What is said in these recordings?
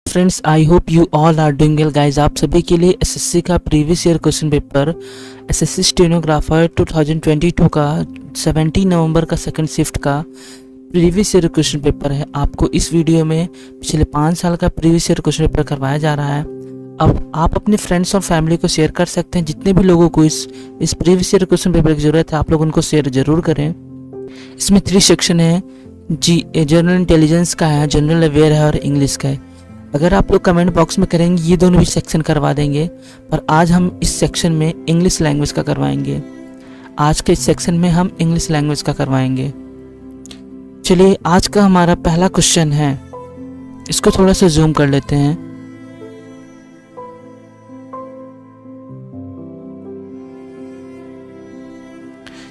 Friends, I hope you all are doing well guys. आप सभी के लिए एसएससी का previous year question paper SSC stenographer 2022 का 17 नवंबर का सेकंड शिफ्ट का प्रीवियस ईयर क्वेश्चन पेपर है। आपको इस वीडियो में पिछले 5 साल का प्रीवियस ईयर क्वेश्चन पेपर करवाया जा रहा है। अब आप अपने फ्रेंड्स और फैमिली को शेयर कर सकते हैं। जितने भी लोगों को इस प्रीवियस ईयर क्वेश्चन पेपर की ज़रूरत है, आप लोग उनको शेयर ज़रूर करें। इसमें 3 सेक्शन है। जनरल इंटेलिजेंस का है, जनरल अवेयर है और इंग्लिश का है। अगर आप लोग कमेंट बॉक्स में करेंगे ये दोनों भी सेक्शन करवा देंगे, पर आज हम इस सेक्शन में इंग्लिश लैंग्वेज का करवाएंगे। आज के इस सेक्शन में हम इंग्लिश लैंग्वेज का करवाएंगे। चलिए, आज का हमारा पहला क्वेश्चन है, इसको थोड़ा सा जूम कर लेते हैं।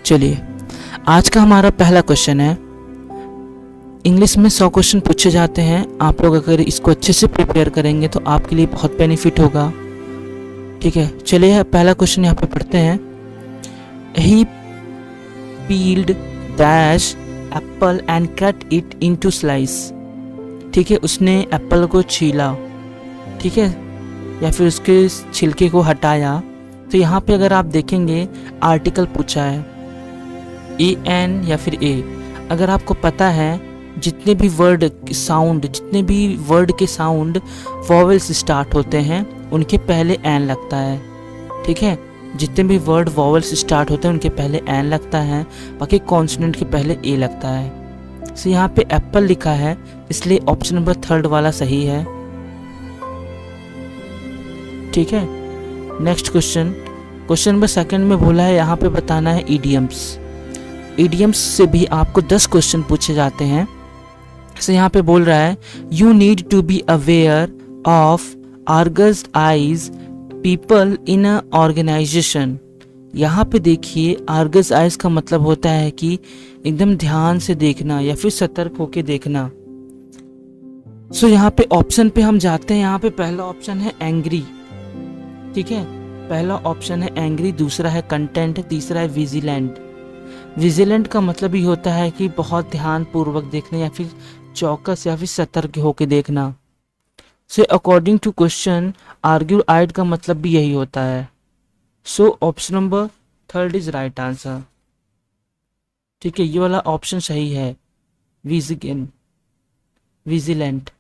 चलिए, आज का हमारा पहला क्वेश्चन है। इंग्लिश में 100 क्वेश्चन पूछे जाते हैं। आप लोग अगर इसको अच्छे से प्रिपेयर करेंगे तो आपके लिए बहुत बेनिफिट होगा। ठीक है, चलिए पहला क्वेश्चन यहाँ पे पढ़ते हैं। He peeled dash apple and cut it into slice. ठीक है, उसने एप्पल को छीला, ठीक है, या फिर उसके छिलके को हटाया। तो यहाँ पे अगर आप देखेंगे आर्टिकल पूछा है, ए एन या फिर ए। अगर आपको पता है जितने भी वर्ड के साउंड वॉवेल से स्टार्ट होते हैं उनके पहले एन लगता है। ठीक है, जितने भी वर्ड वॉवेल से स्टार्ट होते हैं उनके पहले एन लगता है, बाकी कॉन्सोनेंट के पहले ए लगता है। सो यहाँ पे एप्पल लिखा है, इसलिए ऑप्शन नंबर 3 वाला सही है। ठीक है, नेक्स्ट क्वेश्चन नंबर 2 में बोला है यहाँ पे बताना है ईडियम्स। ईडियम्स से भी आपको 10 क्वेश्चन पूछे जाते हैं। से यहाँ पे बोल रहा है you need to be aware of Argus eyes people in a organisation. यहाँ पे देखिए, आर्गस आइज का मतलब होता है कि एकदम ध्यान से देखना या फिर सतर्क होके देखना। सो यहाँ पे ऑप्शन पे हम जाते हैं। यहाँ पे पहला ऑप्शन है एंग्री। ठीक है, पहला ऑप्शन है एंग्री, दूसरा है कंटेंट, तीसरा है विजिलेंट। विजिलेंट का मतलब ही होता है कि बहुत ध्यान पूर्वक देखना या फिर चौकस या फिर सतर्क होकर देखना। So according to question argued का मतलब भी यही होता है। So option number 3 is right answer. ठीक है, ये वाला ऑप्शन सही है, विजिलेंट।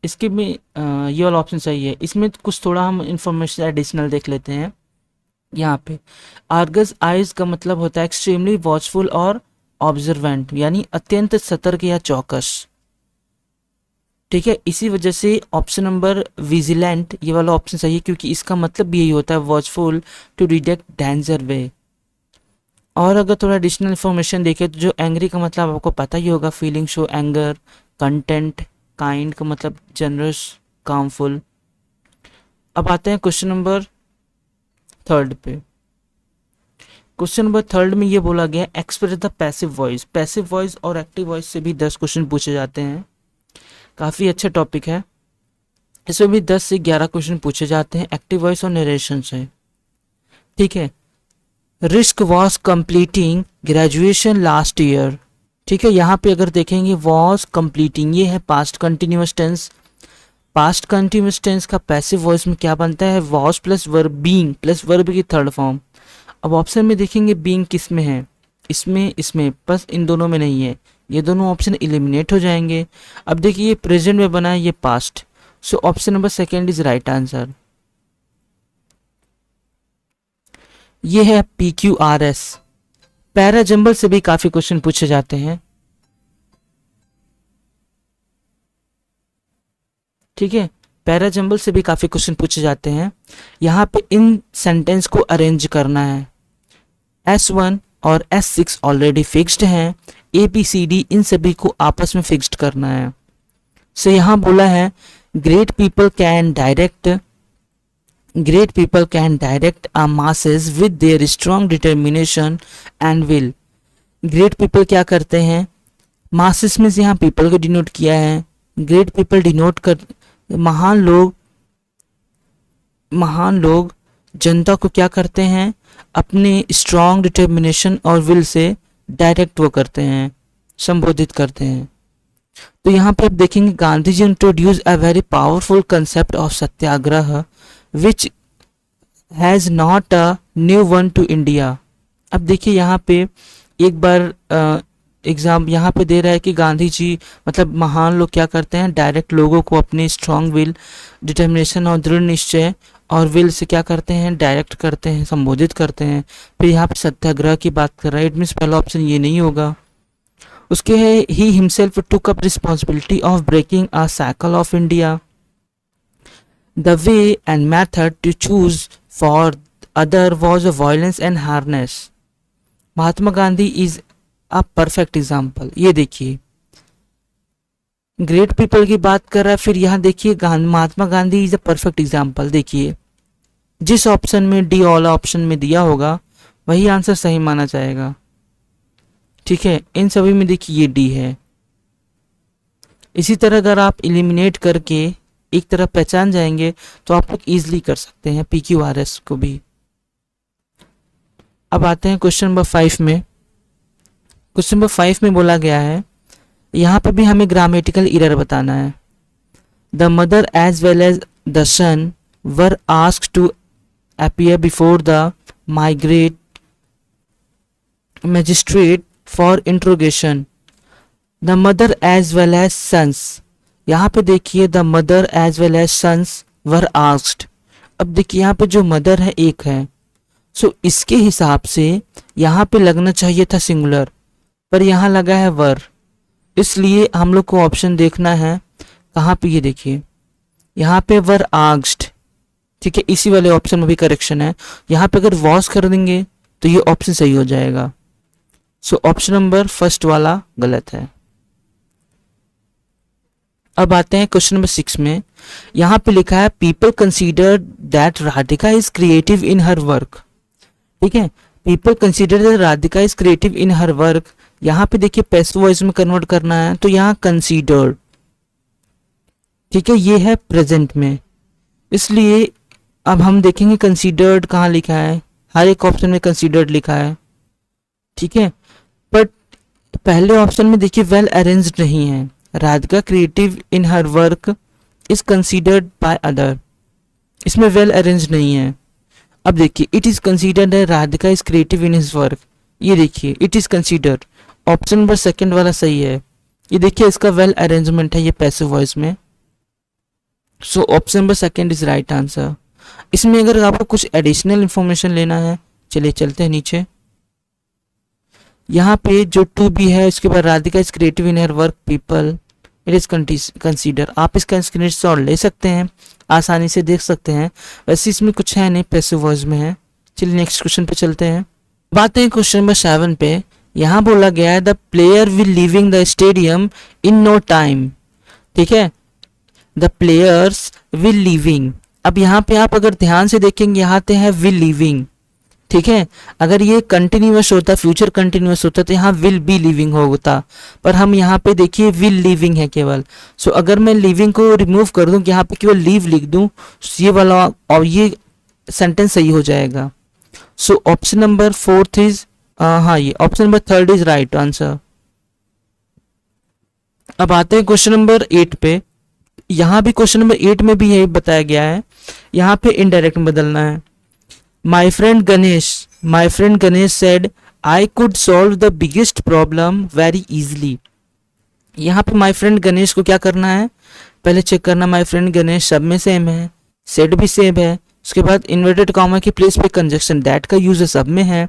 इसके में ये वाला ऑप्शन सही है। इसमें कुछ थोड़ा हम इंफॉर्मेशन एडिशनल देख लेते हैं। यहाँ पे आर्गस आइज का मतलब होता है एक्सट्रीमली वॉचफुल और ऑब्जर्वेंट, यानी अत्यंत सतर्क या चौकस। ठीक है, इसी वजह से ऑप्शन नंबर विजिलेंट ये वाला ऑप्शन सही है, क्योंकि इसका मतलब भी यही होता है वॉचफुल टू डिटेक्ट डेंजर वे। और अगर थोड़ा एडिशनल इंफॉर्मेशन देखें तो जो एंग्री का मतलब आपको पता ही होगा, feeling show anger. Content kind का मतलब जनरस कामफुल। अब आते हैं क्वेश्चन नंबर 3 पे। क्वेश्चन नंबर 3 में ये बोला गया express the passive voice. Passive voice और एक्टिव वॉइस से भी 10 क्वेश्चन पूछे जाते हैं। काफ़ी अच्छा टॉपिक है। इसमें भी 10 से 11 क्वेश्चन पूछे जाते हैं एक्टिव वॉइस और नरेशन से। ठीक है, risk was completing graduation last year. ठीक है, यहाँ पे अगर देखेंगे वॉज कंप्लीटिंग, ये है past continuous tense. Past continuous tense का पैसिव वॉइस में क्या बनता है, was plus verb, being plus verb की 3rd फॉर्म। अब ऑप्शन में देखेंगे बीइंग किस में है, इसमें बस इन दोनों में नहीं है। ये दोनों ऑप्शन एलिमिनेट हो जाएंगे। अब देखिए ये प्रेजेंट में बना है, ये past. So option number 2 is right answer. ये है PQRS। पैराजंबल से भी काफी क्वेश्चन पूछे जाते हैं। ठीक है, पैराजंबल से भी काफी क्वेश्चन पूछे जाते हैं। यहाँ पे इन सेंटेंस को अरेंज करना है। S1 और S6 ऑलरेडी फिक्स्ड हैं, ABCD इन सभी को आपस में फिक्स्ड करना है। सो यहाँ बोला है great people can direct a masses with their strong determination and will. Great people क्या करते हैं, masses में से यहाँ पीपल को डिनोट किया है। ग्रेट पीपल डिनोट कर महान लोग जनता को क्या करते हैं, अपने स्ट्रॉन्ग डिटर्मिनेशन और विल से डायरेक्ट वो करते हैं, संबोधित करते हैं। तो यहाँ पे आप देखेंगे Gandhi ji introduce a very powerful concept of satyagraha which has not a new one to India. अब देखिए यहाँ पे एक बार एग्जाम यहाँ पे दे रहा है कि गांधी जी मतलब महान लोग क्या करते हैं, डायरेक्ट लोगों को अपनी स्ट्रांग विल, डिटर्मिनेशन और दृढ़ निश्चय और विल से क्या करते हैं, डायरेक्ट करते हैं, संबोधित करते हैं। फिर यहाँ पे सत्याग्रह की बात कर रहा है, इट मीन्स पहला ऑप्शन ये नहीं होगा। उसके है ही himself took up responsibility of breaking a cycle of India. The way and method to choose for other was a violence and harness. Mahatma Gandhi is a perfect example. ये देखिए ग्रेट पीपल की बात कर रहा है, फिर यहाँ देखिए Mahatma Gandhi is a perfect example. देखिए जिस ऑप्शन में डी वाला ऑप्शन में दिया होगा वही आंसर सही माना जाएगा। ठीक है, इन सभी में देखिए ये डी है। इसी तरह अगर आप एलिमिनेट करके एक तरफ पहचान जाएंगे तो आप लोग इजिली कर सकते हैं PQRS को भी। अब आते हैं क्वेश्चन नंबर 5 में। क्वेश्चन नंबर 5 में बोला गया है, यहाँ पे भी हमें ग्रामेटिकल एरर बताना है। The mother as well as the son were asked to appear before the migrate magistrate for interrogation. The mother as well as sons, यहाँ पे देखिए the mother as well as sons were asked. अब देखिए यहाँ पे जो mother है एक है, सो इसके हिसाब से यहाँ पे लगना चाहिए था सिंगुलर, पर यहाँ लगा है वर, इसलिए हम लोग को ऑप्शन देखना है कहाँ पे, ये देखिए यहाँ पे वर आस्क्ड। ठीक है, इसी वाले ऑप्शन में भी करेक्शन है। यहाँ पे अगर वॉश कर देंगे तो ये ऑप्शन सही हो जाएगा। सो ऑप्शन नंबर फर्स्ट वाला गलत है। अब आते हैं क्वेश्चन नंबर 6 में। यहाँ पे लिखा है people consider that Radhika is creative in her work. ठीक है, people consider that Radhika is creative in her work. यहाँ पे देखिए पैसिव वॉइस में कन्वर्ट करना है तो यहाँ कंसीडर्ड। ठीक है, ये है प्रेजेंट में, इसलिए अब हम देखेंगे कंसीडर्ड कहाँ लिखा है। हर एक ऑप्शन में कंसीडर्ड लिखा है। ठीक है, बट पहले ऑप्शन में देखिए वेल अरेंज्ड नहीं है। Radhika creative in her work is considered by other, इसमें वेल अरेंज्ड नहीं है। अब देखिए इट इज कंसीडर्ड है, Radhika is creative in his work, ये देखिए it is considered, option number second वाला सही है। ये देखिए इसका वेल अरेंजमेंट है ये पैसिव वॉइस में। सो option number second is right answer. इसमें अगर आपको कुछ एडिशनल इंफॉर्मेशन लेना है, चलिए चलते हैं नीचे। यहाँ पे जो टू बी है उसके बाद Radhika is creative in her work people it is consider. आप इसका स्क्रीनशॉट ले सकते हैं, आसानी से देख सकते हैं। वैसे इसमें कुछ है नहीं, पैसिव वॉइस में है। चलिए नेक्स्ट क्वेश्चन पे चलते हैं। बात है क्वेश्चन नंबर 7 पे। यहाँ बोला गया है the player will leaving the stadium in no time. ठीक है, द प्लेयर्स विल लीविंग। अब यहाँ पे आप अगर ध्यान से देखेंगे यहाँ पे है विल लीविंग। ठीक है, अगर ये कंटिन्यूअस होता, फ्यूचर कंटिन्यूअस होता तो यहाँ विल बी लिविंग होता, पर हम यहाँ पे देखिए विल लिविंग है केवल। सो अगर मैं लिविंग को रिमूव कर दूं, यहाँ पे केवल लीव लिख दूं, ये वाला और ये सेंटेंस सही हो जाएगा। सो ऑप्शन नंबर 4 इज हाँ, ये option number 3 is right answer. अब आते हैं क्वेश्चन नंबर 8 पे। यहाँ भी क्वेश्चन नंबर 8 में भी यही बताया गया है, यहाँ पे इनडायरेक्ट में बदलना है। My friend Ganesh said I could solve the biggest problem very easily। यहाँ पे my friend Ganesh को क्या करना है, पहले चेक करना my friend Ganesh सब में सेम है, said भी सेम है। उसके बाद इन्वर्टेड कॉमा की प्लेस पे कंजक्शन दैट का यूज सब में है।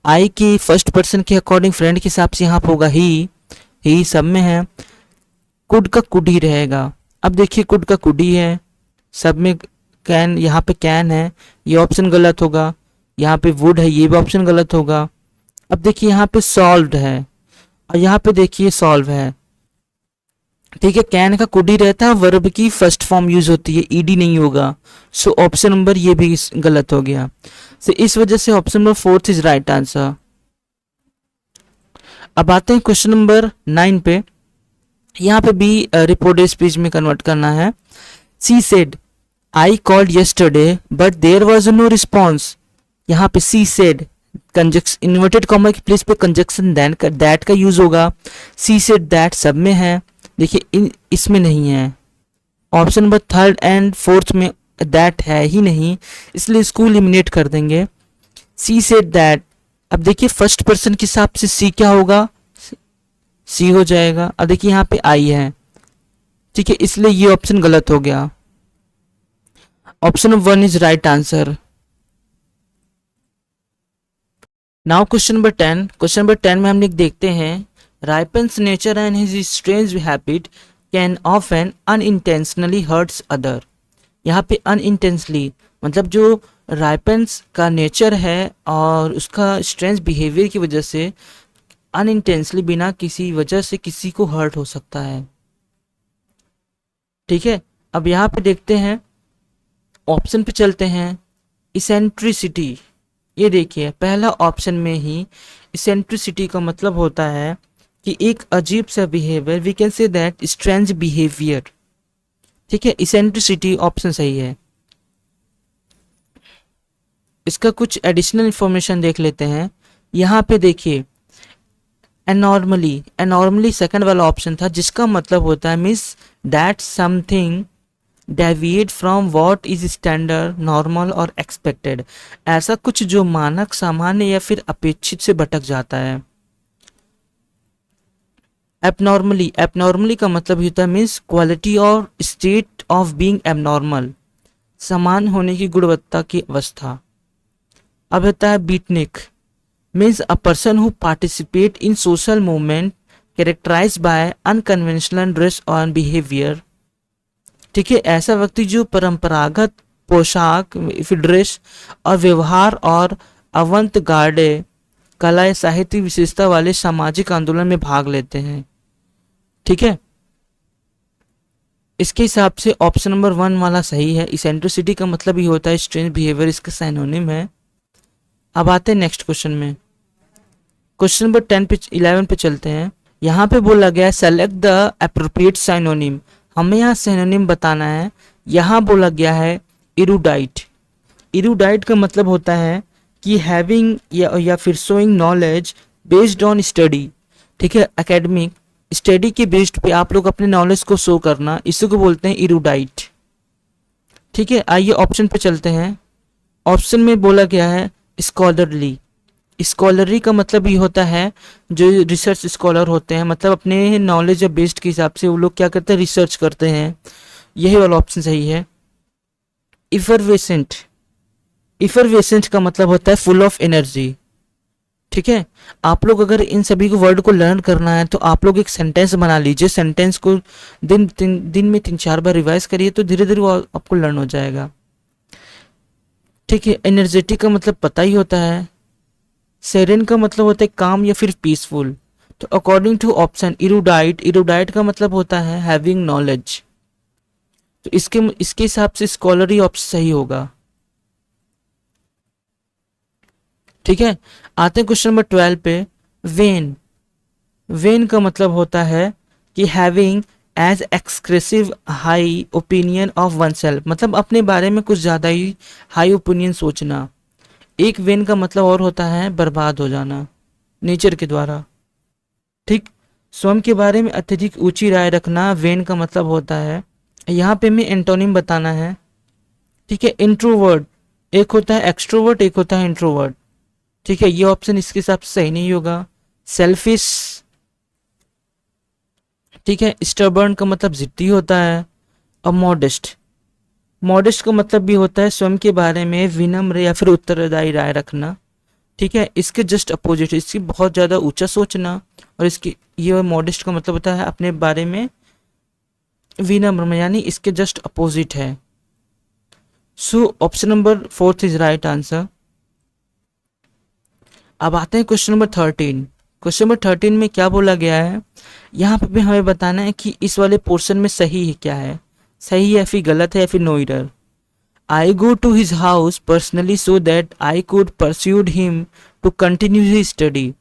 I की फर्स्ट पर्सन के अकॉर्डिंग फ्रेंड के हिसाब से यहाँ पे होगा ही सब में है। कुड का कुड ही रहेगा। अब देखिए कुड का कुड ही है सब में। कैन, यहाँ पे कैन है, ये ऑप्शन गलत होगा। यहाँ पे वुड है, ये भी ऑप्शन गलत होगा। अब देखिए यहाँ पे सॉल्व्ड है और यहाँ पे देखिए सॉल्व है। ठीक है, कैन का कुड ही रहता है, वर्ब की फर्स्ट फॉर्म यूज होती है, ईडी नहीं होगा। सो ऑप्शन नंबर ये भी गलत हो गया। सो इस वजह से option number 4 is right answer. अब आते हैं क्वेश्चन नंबर 9 पे। यहाँ पे भी रिपोर्टेड स्पीच में कन्वर्ट करना है। She said I called yesterday but there was no response। यहाँ पे she said conjunction inverted comma की प्लेस पे कंजक्शन दैट का यूज होगा। she said that सब में है, देखिए इन इसमें नहीं है, option number third and fourth में दैट है ही नहीं, इसलिए इसको एलिमिनेट कर देंगे। सी सेड दैट, अब देखिए फर्स्ट पर्सन के हिसाब से सी क्या होगा, सी हो जाएगा। अब देखिए यहाँ पे आई है, ठीक है, इसलिए ये ऑप्शन गलत हो गया। Option number one is right answer. Now question number 10, question number 10 में हम लोग देखते हैं ripens nature and his strange habit can often unintentionally hurts other. यहाँ पे अनइंटेंशनली मतलब जो राइपन्स का नेचर है और उसका स्ट्रेंज बिहेवियर की वजह से अनइंटेंशनली बिना किसी वजह से किसी को हर्ट हो सकता है। ठीक है, अब यहाँ पे देखते हैं, ऑप्शन पे चलते हैं। इसेंट्रिसिटी, ये देखिए पहला ऑप्शन में ही इसेंट्रिसिटी का मतलब होता है कि एक अजीब सा behaviour, we can say that strange behaviour. ठीक है, इसेंट्रिसिटी ऑप्शन सही है। इसका कुछ एडिशनल इंफॉर्मेशन देख लेते हैं। यहाँ पे देखिए एनॉर्मली, एनॉर्मली सेकंड वाला ऑप्शन था, जिसका मतलब होता है means that something deviate from what is standard normal और एक्सपेक्टेड, ऐसा कुछ जो मानक सामान्य या फिर अपेक्षित से भटक जाता है। एबनॉर्मली, एबनॉर्मली का मतलब होता है मीन्स क्वालिटी और स्टेट ऑफ बीइंग एबनॉर्मल, समान होने की गुणवत्ता की अवस्था। अब होता है beatnik, means a person who participate in social movement characterised by unconventional dress और बिहेवियर। ठीक है, ऐसा व्यक्ति जो परंपरागत पोशाक, ड्रेस और व्यवहार और अवंत गार्डे कला या साहित्य विशेषता वाले सामाजिक आंदोलन में भाग लेते हैं। ठीक है, इसके हिसाब से ऑप्शन नंबर वन वाला सही है। इसेंट्रिसिटी का मतलब ही होता है स्ट्रेंज बिहेवियर, इसका सिनोनिम है। अब आते हैं नेक्स्ट क्वेश्चन में। क्वेश्चन नंबर 10 पे 11 पे चलते हैं। यहाँ पे बोला गया है सेलेक्ट द एप्रोप्रिएट सिनोनिम, हमें यहाँ सिनोनिम बताना है। यहाँ बोला गया है इरूडाइट। इरूडाइट का मतलब होता है कि हैविंग या फिर showing knowledge based on study. ठीक है, एकेडमिक स्टडी के बेस्ड पे आप लोग अपने नॉलेज को शो करना, इसी को बोलते हैं इरूडाइट। ठीक है, आइए ऑप्शन पे चलते हैं। ऑप्शन में बोला गया है स्कॉलरली। स्कॉलरली का मतलब ये होता है जो रिसर्च स्कॉलर होते हैं, मतलब अपने नॉलेज या बेस्ड के हिसाब से वो लोग क्या करते हैं, रिसर्च करते हैं। यही वाला ऑप्शन सही है। इफरवेसेंट, इफरवेसेंट का मतलब होता है फुल ऑफ एनर्जी। ठीक है, आप लोग अगर इन सभी को वर्ड को लर्न करना है तो आप लोग एक सेंटेंस बना लीजिए, सेंटेंस को दिन में 3-4 बार रिवाइज करिए तो धीरे धीरे वो आपको लर्न हो जाएगा। ठीक है, एनर्जेटिक का मतलब पता ही होता है। सेरेन का मतलब होता है काम या फिर पीसफुल। तो अकॉर्डिंग टू ऑप्शन इरूडाइट, इरूडाइट का मतलब होता है हैविंग नॉलेज। तो इसके हिसाब से स्कॉलरी ऑप्शन सही होगा। ठीक है, आते हैं क्वेश्चन नंबर 12 पे। वेन, वेन का मतलब होता है कि हैविंग एज एक्सक्रेसिव high opinion of one self, मतलब अपने बारे में कुछ ज़्यादा ही हाई ओपिनियन सोचना। एक वेन का मतलब और होता है बर्बाद हो जाना नेचर के द्वारा। ठीक, स्वयं के बारे में अत्यधिक ऊंची राय रखना वेन का मतलब होता है। यहाँ पे हमें एंटोनिम बताना है। ठीक है, इंट्रोवर्ट एक होता है एक्सट्रोवर्ट, एक होता है इंट्रोवर्ट। ठीक है, ये ऑप्शन इसके हिसाब से सही नहीं होगा। सेल्फिश, ठीक है, स्टबर्न का मतलब जिद्दी होता है। और मॉडेस्ट, मॉडेस्ट का मतलब भी होता है स्वयं के बारे में विनम्र या फिर उत्तरदायी राय रखना। ठीक है, इसके जस्ट अपोजिट, इसकी बहुत ज़्यादा ऊंचा सोचना। और इसकी ये मॉडेस्ट का मतलब होता है अपने बारे में विनम्र, यानी इसके जस्ट अपोजिट है। So option number 4 is right answer. अब आते हैं क्वेश्चन नंबर 13। क्वेश्चन नंबर 13 में क्या बोला गया है, यहाँ पे भी हमें बताना है कि इस वाले पोर्शन में सही है क्या है, सही है या फिर गलत है या फिर no error. I go to his house personally so that I could persuade him to continue his study.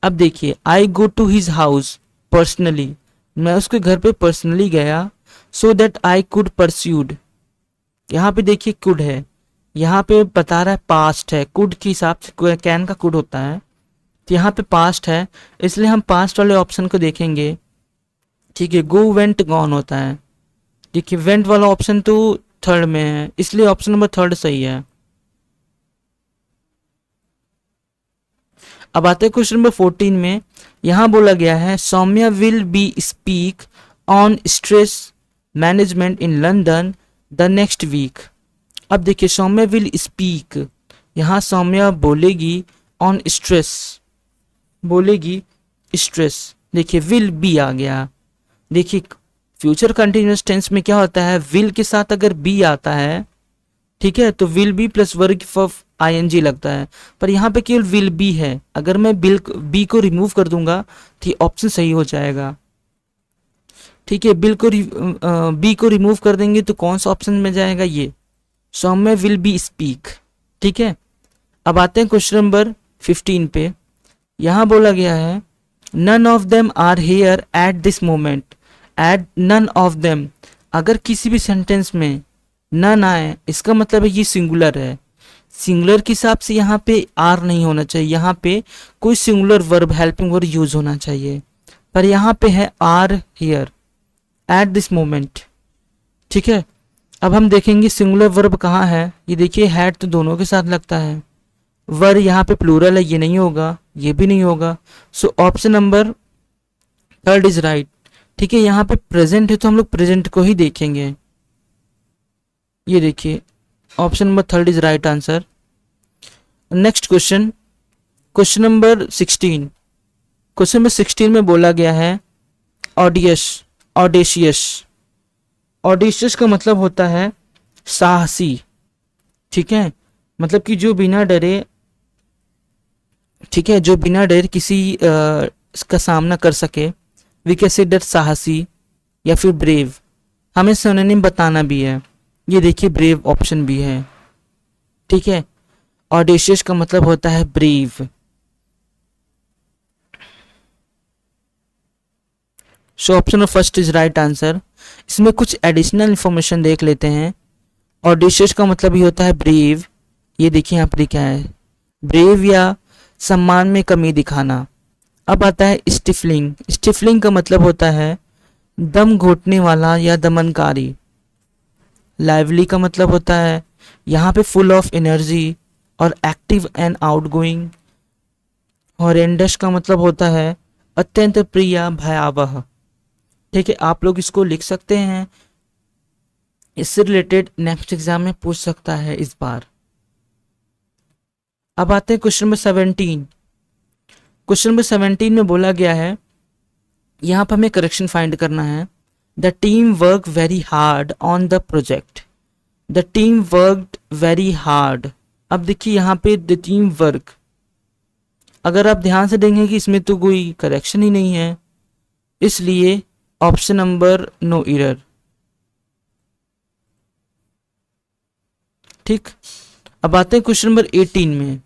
अब देखिए I go to his house personally, मैं उसके घर पे पर्सनली गया। So that I could persuade, यहाँ पे देखिए कुड है, यहाँ पे बता रहा है पास्ट है, कुड के हिसाब से कैन का कुड होता है, तो यहाँ पे पास्ट है, इसलिए हम पास्ट वाले ऑप्शन को देखेंगे। ठीक है, गो वेंट गॉन होता है। देखिए वेंट वाला ऑप्शन तो थर्ड में है, इसलिए ऑप्शन नंबर थर्ड सही है। अब आते हैं क्वेश्चन नंबर 14 में। यहां बोला गया है Saumya will be speak on stress management in London the next week. अब देखिए सौम्या विल स्पीक, यहाँ सौम्या बोलेगी ऑन स्ट्रेस, बोलेगी स्ट्रेस। देखिए विल बी आ गया। देखिए फ्यूचर कंटिन्यूअस टेंस में क्या होता है, विल के साथ अगर बी आता है, ठीक है, तो will be plus verb of ING लगता है, पर यहाँ पे केवल विल बी है। अगर मैं बिल बी को रिमूव कर दूंगा तो ऑप्शन सही हो जाएगा। ठीक है, बिल को बी को रिमूव कर देंगे तो कौन सा ऑप्शन में जाएगा, ये सौम्या विल बी स्पीक। ठीक है, अब आते हैं क्वेश्चन नंबर 15 पे। यहाँ बोला गया है none of them are here at this moment, at none of them. अगर किसी भी सेंटेंस में नन आए इसका मतलब है ये सिंगुलर है। सिंगुलर के हिसाब से यहाँ पे आर नहीं होना चाहिए, यहाँ पे कोई singular verb helping verb use होना चाहिए, पर यहाँ पे है are here at this moment. ठीक है, अब हम देखेंगे सिंगुलर वर्ब कहाँ है। ये देखिए हैड तो दोनों के साथ लगता है, वर यहाँ पे प्लूरल है, ये नहीं होगा, ये भी नहीं होगा। सो option number third is right. ठीक है, यहाँ पे प्रेजेंट है तो हम लोग प्रेजेंट को ही देखेंगे। ये देखिए option number third is right answer. Next question, question number 16। Question number 16 में बोला गया है ऑडेशियस। ऑडेशियस का मतलब होता है साहसी। ठीक है, मतलब कि जो बिना डरे, ठीक है, जो बिना डर किसी का सामना कर सके। वी कैन से दैट साहसी या फिर ब्रेव। हमें सिनोनिम बताना भी है, ये देखिए ब्रेव ऑप्शन भी है। ठीक है, ऑडेशियस का मतलब होता है brave. So option first is right answer. इसमें कुछ एडिशनल इंफॉर्मेशन देख लेते हैं। ऑडेशियस का मतलब ही होता है ब्रेव। ये देखिए यहाँ पर लिखा है ब्रेव या सम्मान में कमी दिखाना। अब आता है स्टिफलिंग। स्टिफलिंग का मतलब होता है दम घोटने वाला या दमनकारी। लाइवली का मतलब होता है यहाँ पे फुल ऑफ एनर्जी और एक्टिव एंड आउटगोइंग। हॉरेंडस का मतलब होता है अत्यंत प्रिय, भयावह। ठीक है, आप लोग इसको लिख सकते हैं, इससे रिलेटेड नेक्स्ट एग्जाम में पूछ सकता है इस बार। अब आते हैं क्वेश्चन नंबर 17। क्वेश्चन नंबर 17 में बोला गया है, यहाँ पर हमें करेक्शन फाइंड करना है। The team work very hard on the project. The team worked very hard. अब देखिए यहाँ पे द टीम वर्क, अगर आप ध्यान से देखेंगे कि इसमें तो कोई करेक्शन ही नहीं है, इसलिए ऑप्शन नंबर नो एरर। ठीक, अब आते हैं क्वेश्चन नंबर 18 में।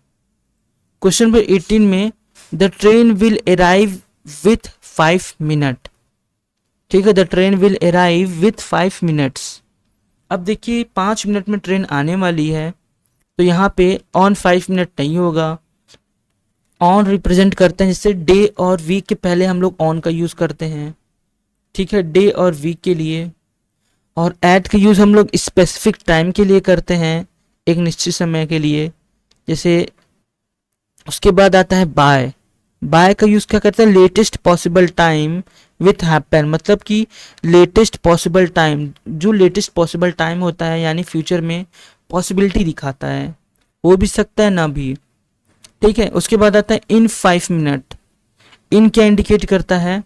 क्वेश्चन नंबर 18 में the train will arrive with 5 minute. ठीक है, the train will arrive with 5 minutes. अब देखिए 5 मिनट में ट्रेन आने वाली है, तो यहाँ पे ऑन 5 मिनट नहीं होगा। ऑन रिप्रेजेंट करते हैं, जिससे डे और वीक के पहले हम लोग ऑन का यूज करते हैं। ठीक है, डे और वीक के लिए। और एट का यूज हम लोग स्पेसिफिक टाइम के लिए करते हैं, एक निश्चित समय के लिए। जैसे उसके बाद आता है बाय। बाय का यूज क्या करते हैं, latest possible time with happen. मतलब कि लेटेस्ट पॉसिबल टाइम, जो लेटेस्ट पॉसिबल टाइम होता है यानी फ्यूचर में पॉसिबिलिटी दिखाता है, हो भी सकता है ना भी। ठीक है, उसके बाद आता है इन 5 मिनट। इन क्या इंडिकेट करता है,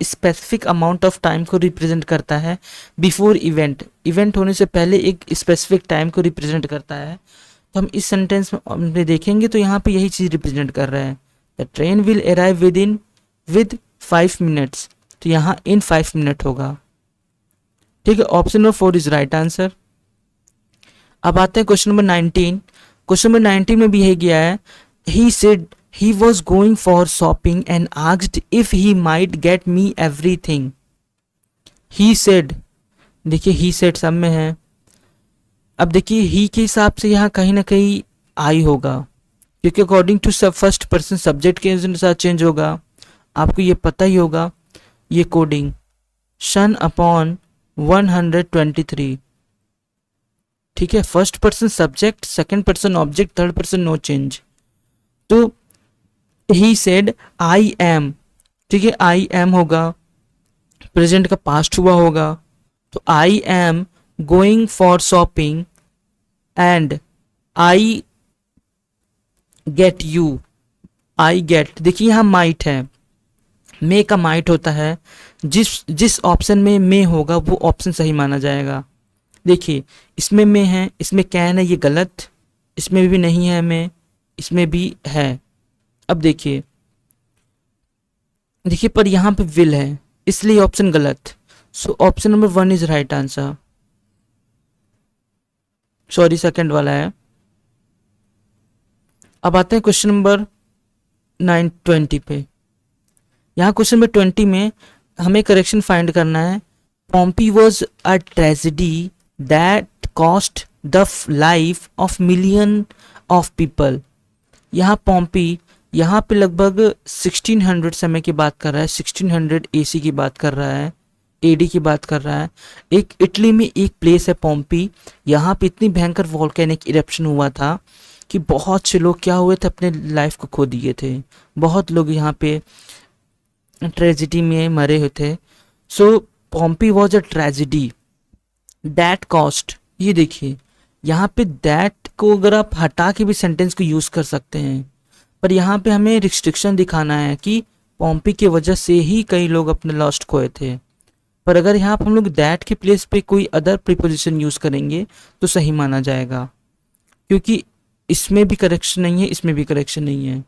स्पेसिफिक अमाउंट ऑफ टाइम को रिप्रेजेंट करता है। बिफोर इवेंट, इवेंट होने से पहले एक स्पेसिफिक टाइम को रिप्रेजेंट करता है। तो हम इस सेंटेंस में देखेंगे तो यहाँ पे यही चीज रिप्रेजेंट कर रहा है। The train will arrive with 5 minutes, तो यहाँ इन 5 मिनट होगा। ठीक है, option number 4 is right answer. अब आते हैं क्वेश्चन नंबर 19। क्वेश्चन नंबर 19 में भी यही गया है, he said he was going for shopping and asked if he might get me everything. he said, देखिए he said सब में है। अब देखिए ही के हिसाब से यहाँ कहीं ना कहीं आई होगा, क्योंकि अकॉर्डिंग टू सब फर्स्ट पर्सन सब्जेक्ट के अनुसार चेंज होगा, आपको ये पता ही होगा। ये कोडिंग सन अपॉन 123, ठीक है। First person subject, second person object, third person no change. तो ही सेड आई एम, ठीक है, आई एम होगा, प्रेजेंट का पास्ट हुआ होगा, तो I am going for shopping and I get you, I get, देखिए यहाँ माइट है, मे का माइट होता है, जिस ऑप्शन में मे होगा वो ऑप्शन सही माना जाएगा। देखिए इसमें मे है, इसमें कैन है, ये गलत, इसमें भी नहीं है मे, इसमें भी है। अब देखिए पर यहाँ पे विल है, इसलिए ऑप्शन गलत। सो option number 1 is right answer, sorry second वाला है। अब आते हैं क्वेश्चन नंबर 920 पे। यहाँ क्वेश्चन नंबर 20 में हमें करेक्शन फाइंड करना है। Pompeii was a tragedy that cost the life of million of people. यहाँ पॉम्पी, यहाँ पे लगभग 1600 समय की बात कर रहा है, 1600 एसी की बात कर रहा है, एडी की बात कर रहा है। एक इटली में एक प्लेस है पॉम्पी, यहाँ पे इतनी भयंकर वोल्केनिक इरप्शन हुआ था कि बहुत से लोग क्या हुए थे, अपने लाइफ को खो दिए थे। बहुत लोग यहाँ पे ट्रेजिडी में मरे हुए थे। So Pompeii was a tragedy that cost, ये देखिए यहाँ पे दैट को अगर आप हटा के भी सेंटेंस को यूज़ कर सकते हैं, पर यहाँ पे हमें रिस्ट्रिक्शन दिखाना है कि पॉम्पी की वजह से ही कई लोग अपने लॉस्ट खोए थे। पर अगर यहाँ पर हम लोग दैट के प्लेस पे कोई अदर प्रीपोजिशन यूज़ करेंगे तो सही माना जाएगा, क्योंकि इसमें भी करेक्शन नहीं है, इसमें भी करेक्शन नहीं है,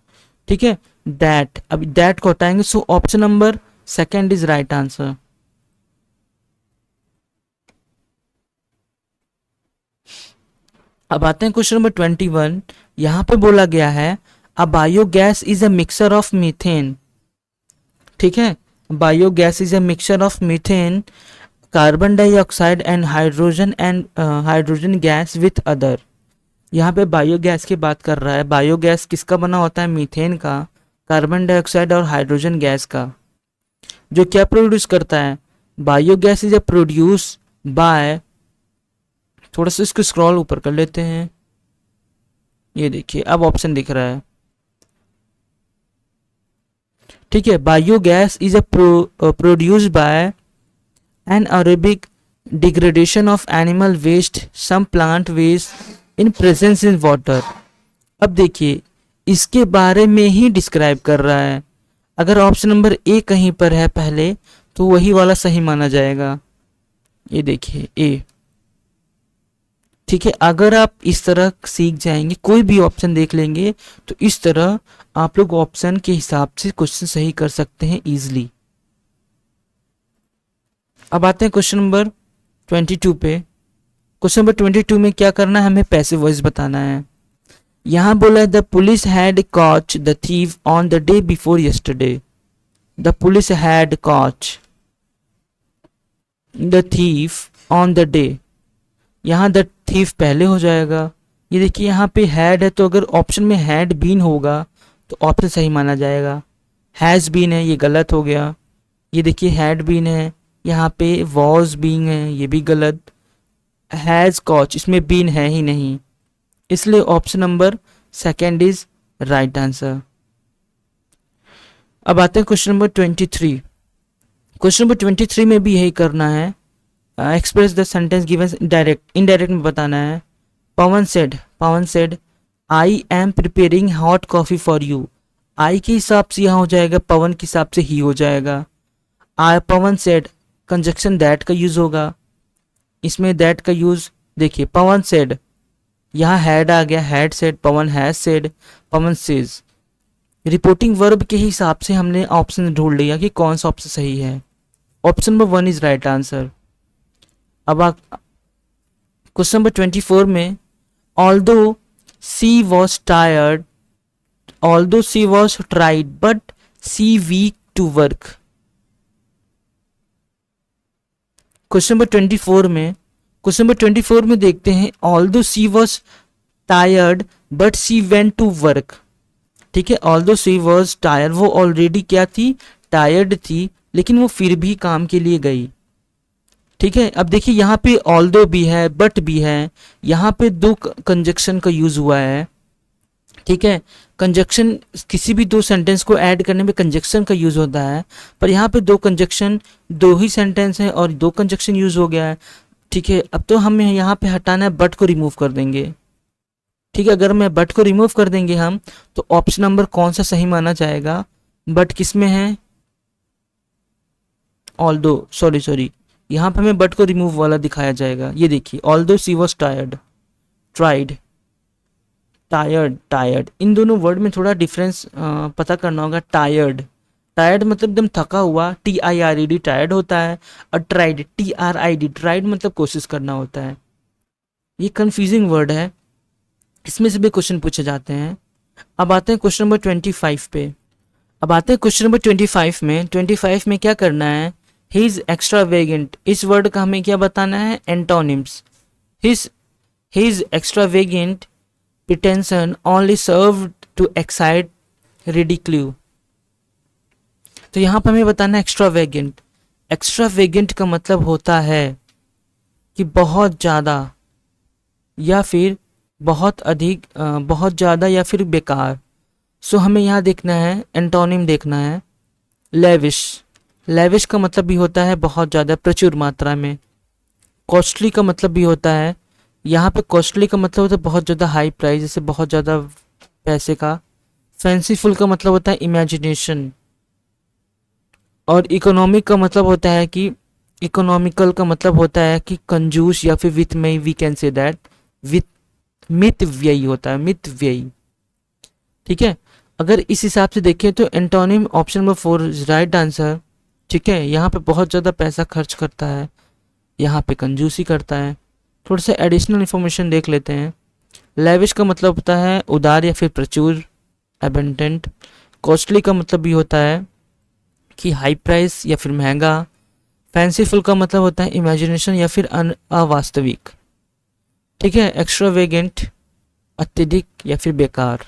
ठीक है। दैट, अभी दैट को हटाएंगे, सो option number second is right answer. अब आते हैं क्वेश्चन नंबर 21। यहाँ पे बोला गया है a biogas is a mixture of methane, ठीक है। Biogas is a mixture of methane, carbon dioxide and hydrogen gas with other. यहाँ पे बायोगैस की बात कर रहा है। बायोगैस किसका बना होता है? मीथेन का, कार्बन डाइऑक्साइड और हाइड्रोजन गैस का, जो क्या प्रोड्यूस करता है? Biogas is a produce by, थोड़ा सा इसको स्क्रॉल ऊपर कर लेते हैं, ये देखिए अब ऑप्शन दिख रहा है, ठीक है। Biogas is a produce by anaerobic degradation of animal waste, some plant waste in presence in water। अब देखिए इसके बारे में ही डिस्क्राइब कर रहा है। अगर ऑप्शन नंबर ए कहीं पर है पहले तो वही वाला सही माना जाएगा, ये देखिए ए, ठीक है। अगर आप इस तरह सीख जाएंगे, कोई भी ऑप्शन देख लेंगे तो इस तरह आप लोग ऑप्शन के हिसाब से क्वेश्चन सही कर सकते हैं इजीली। अब आते हैं क्वेश्चन नंबर 22 पे। क्वेश्चन नंबर 22 में क्या करना है, हमें पैसिव वॉइस बताना है। यहाँ बोला है the police had caught the thief on the day before yesterday. The police had caught the thief on the day, यहाँ द थीफ पहले हो जाएगा। ये देखिए यहाँ पे हैड है, तो अगर ऑप्शन में हैड बीन होगा तो ऑप्शन सही माना जाएगा। हैज़ बीन है, ये गलत हो गया। ये देखिए हैड बीन है, यहाँ पे वॉज बीइंग है, ये भी गलत। हैज़ कॉच, इसमें बीन है ही नहीं, इसलिए option number second is right answer. अब आते हैं क्वेश्चन नंबर 23। क्वेश्चन नंबर 23 में भी यही करना है, express the sentence given direct, indirect में बताना है। Pawan said I am preparing hot coffee for you. I के हिसाब से यहाँ हो जाएगा, पवन के हिसाब से ही हो जाएगा। पवन सेड, कंजक्शन दैट का यूज होगा, इसमें दैट का यूज देखिए, पवन सेड, यहाँ हैड आ गया, had said, Pawan has said, Pawan says. Reporting verb के हिसाब से हमने ऑप्शन ढूंढ लिया कि कौन सा ऑप्शन सही है। Option number 1 is right answer. अब क्वेश्चन नंबर 24 में although she was tired, although she was tried but she weak to work. Question number 24 में देखते हैं although she was tired but she went to work, ठीक है। Although she was tired, वो already क्या थी, tired थी, लेकिन वो फिर भी काम के लिए गई। ठीक है, अब देखिए यहाँ पे ऑल्दो भी है, बट भी है, यहाँ पे दो कंजक्शन का यूज हुआ है। ठीक है, कंजक्शन किसी भी दो सेंटेंस को ऐड करने में कंजक्शन का यूज होता है, पर यहाँ पे दो कंजक्शन, दो ही सेंटेंस है और दो कंजक्शन यूज हो गया है। ठीक है, अब तो हमें यहाँ पे हटाना है, बट को रिमूव कर देंगे। ठीक है, अगर मैं बट को रिमूव कर देंगे हम, तो ऑप्शन नंबर कौन सा सही माना जाएगा? बट किस में है? ऑल्दो, सॉरी यहाँ पे हमें बट को रिमूव वाला दिखाया जाएगा। ये देखिए, although she was tired, tried, tired, इन दोनों वर्ड में थोड़ा डिफरेंस पता करना होगा। टायर्ड मतलब एकदम थका हुआ, TIRED टायर्ड होता है, और ट्राइड TRID ट्राइड मतलब कोशिश करना होता है। ये कंफ्यूजिंग वर्ड है, इसमें से भी क्वेश्चन पूछे जाते हैं। अब आते हैं क्वेश्चन नंबर 25 पे। अब आते हैं क्वेश्चन नंबर 25 में। 25 में क्या करना है? ही इज एक्स्ट्रावेगेंट, इस वर्ड का हमें क्या बताना है? Antonyms. He is extravagant pretension only served to excite ridicule। तो यहाँ पर हमें बताना है एक्स्ट्रावेगेंट। एक्स्ट्रावेगेंट का मतलब होता है कि बहुत ज़्यादा या फिर बहुत अधिक, बहुत ज़्यादा या फिर बेकार। सो हमें यहाँ देखना है, एंटोनिम देखना है। लेविश, लेविश का मतलब भी होता है बहुत ज़्यादा, प्रचुर मात्रा में। कॉस्टली का मतलब भी होता है, यहाँ पे कॉस्टली का मतलब होता है बहुत ज़्यादा हाई प्राइस, जैसे बहुत ज़्यादा पैसे का। फैंसीफुल का मतलब होता है इमेजिनेशन। और इकोनॉमिक का मतलब होता है कि, इकोनॉमिकल का मतलब होता है कि कंजूस, या फिर with may, we can say that with, मित व्ययी होता है, मित व्ययी। ठीक है, अगर इस हिसाब से देखें तो antonym option number 4 is right answer. ठीक है, यहाँ पे बहुत ज़्यादा पैसा खर्च करता है, यहाँ पे कंजूसी करता है। थोड़ा सा एडिशनल इन्फॉर्मेशन देख लेते हैं। लेविश का मतलब होता है उदार या फिर प्रचुर, एबंडेंट। कॉस्टली का मतलब भी होता है कि हाई प्राइस या फिर महंगा। फैंसीफुल का मतलब होता है इमेजिनेशन या फिर अवास्तविक। ठीक है, एक्स्ट्रावेगेंट अत्यधिक या फिर बेकार।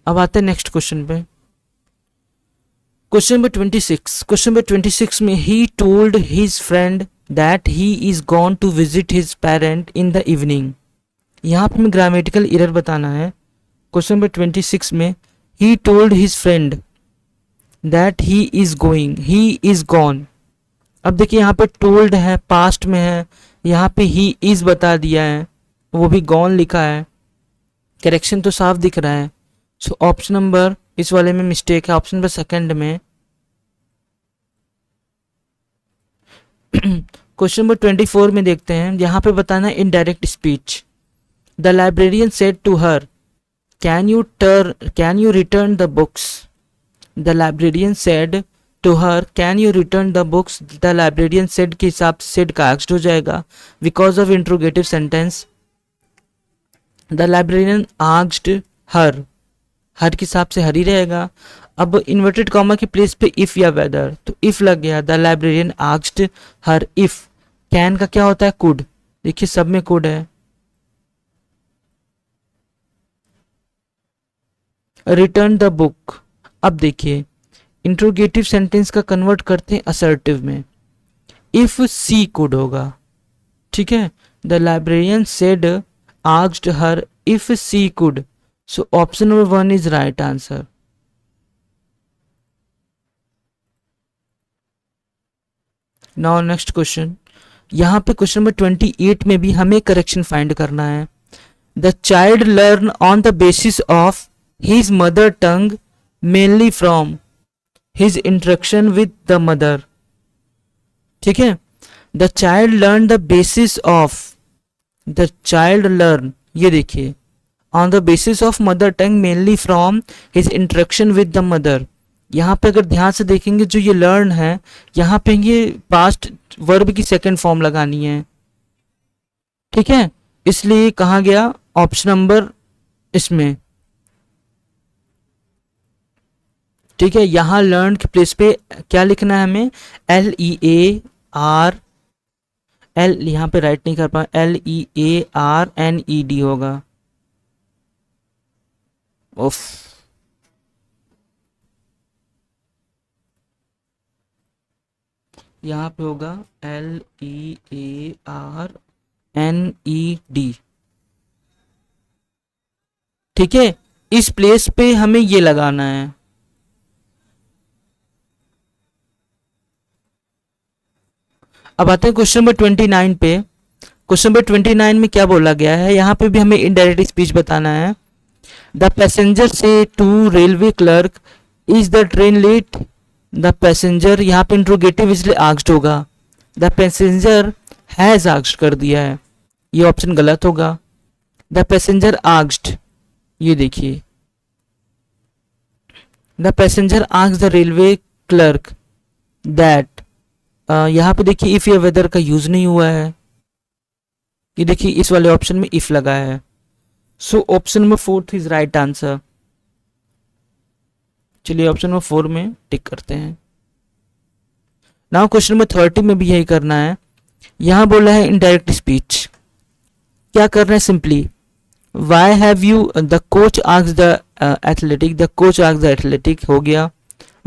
अब आते हैं नेक्स्ट क्वेश्चन पे। Question number 26। क्वेश्चन नंबर 26 में he told his friend that he is gone to visit his parent in the evening. यहाँ पे हमें ग्रामेटिकल एरर बताना है। क्वेश्चन नंबर 26 में he told his friend that he is going, he is gone. अब देखिए यहाँ पे टोल्ड है, पास्ट में है, यहाँ पे ही इज बता दिया है, वो भी गॉन लिखा है। करेक्शन तो साफ दिख रहा है। सो ऑप्शन नंबर, इस वाले में मिस्टेक है, ऑप्शन नंबर सेकंड में। क्वेश्चन नंबर 24 में देखते हैं, यहाँ पे बताना है indirect speech. The librarian said to her, can you return the books. The librarian said to her, can you return the books. The librarian said के हिसाब से सेड का आस्क्ड हो जाएगा, because of interrogative sentence. The librarian asked her, her के हिसाब से her ही रहेगा। अब इन्वर्टेड कॉमा की प्लेस पे इफ या वेदर, तो इफ लग गया। The librarian asked her if. Can का क्या होता है? कुड। देखिए सब में कुड है। रिटर्न द बुक, अब देखिए इंट्रोगेटिव सेंटेंस का कन्वर्ट करते हैं असर्टिव में। इफ सी कुड होगा। ठीक है, the librarian said asked her if she could. So option number 1 is right answer. Now next question. यहाँ पे क्वेश्चन नंबर 28 में भी हमें करेक्शन फाइंड करना है। The child learn on the basis of his mother tongue mainly from his interaction with the mother. ठीक है, the child learn the basis of, the child learn, ये देखिए on the basis of mother tongue mainly from his interaction with the mother. यहाँ पे अगर ध्यान से देखेंगे, जो ये लर्न है, यहाँ पे ये पास्ट वर्ब की सेकंड फॉर्म लगानी है। ठीक है, इसलिए कहा गया ऑप्शन नंबर इसमें। ठीक है, यहाँ लर्न की प्लेस पे क्या लिखना है हमें? LEAR, एल यहाँ पे राइट नहीं कर पा, LEARNED होगा। उफ, यहाँ पे होगा LEARNED। ठीक है, इस प्लेस पे हमें ये लगाना है। अब आते हैं क्वेश्चन नंबर 29 पे। क्वेश्चन नंबर 29 में क्या बोला गया है, यहाँ पे भी हमें इनडायरेक्ट स्पीच बताना है। The passenger said to railway clerk, is the train late? The passenger, यहाँ पे इंट्रोगेटिव इसलिए आस्क्ड होगा। द पैसेंजर हैज आस्क्ड कर दिया है, ये ऑप्शन गलत होगा। द पैसेंजर आस्क्ड, ये देखिए, the passenger asked the railway clerk that, यहाँ पे देखिए इफ या वेदर का यूज नहीं हुआ है, ये देखिए इस वाले ऑप्शन में इफ लगा है। So option number 4 is right answer. चलिए ऑप्शन नंबर 4 में टिक करते हैं। नाउ क्वेश्चन नंबर 30 में भी यही करना है। यहां बोला है इनडायरेक्ट स्पीच, क्या करना है, simply why have you, the coach asked the athletic, the coach asked the athletic हो गया।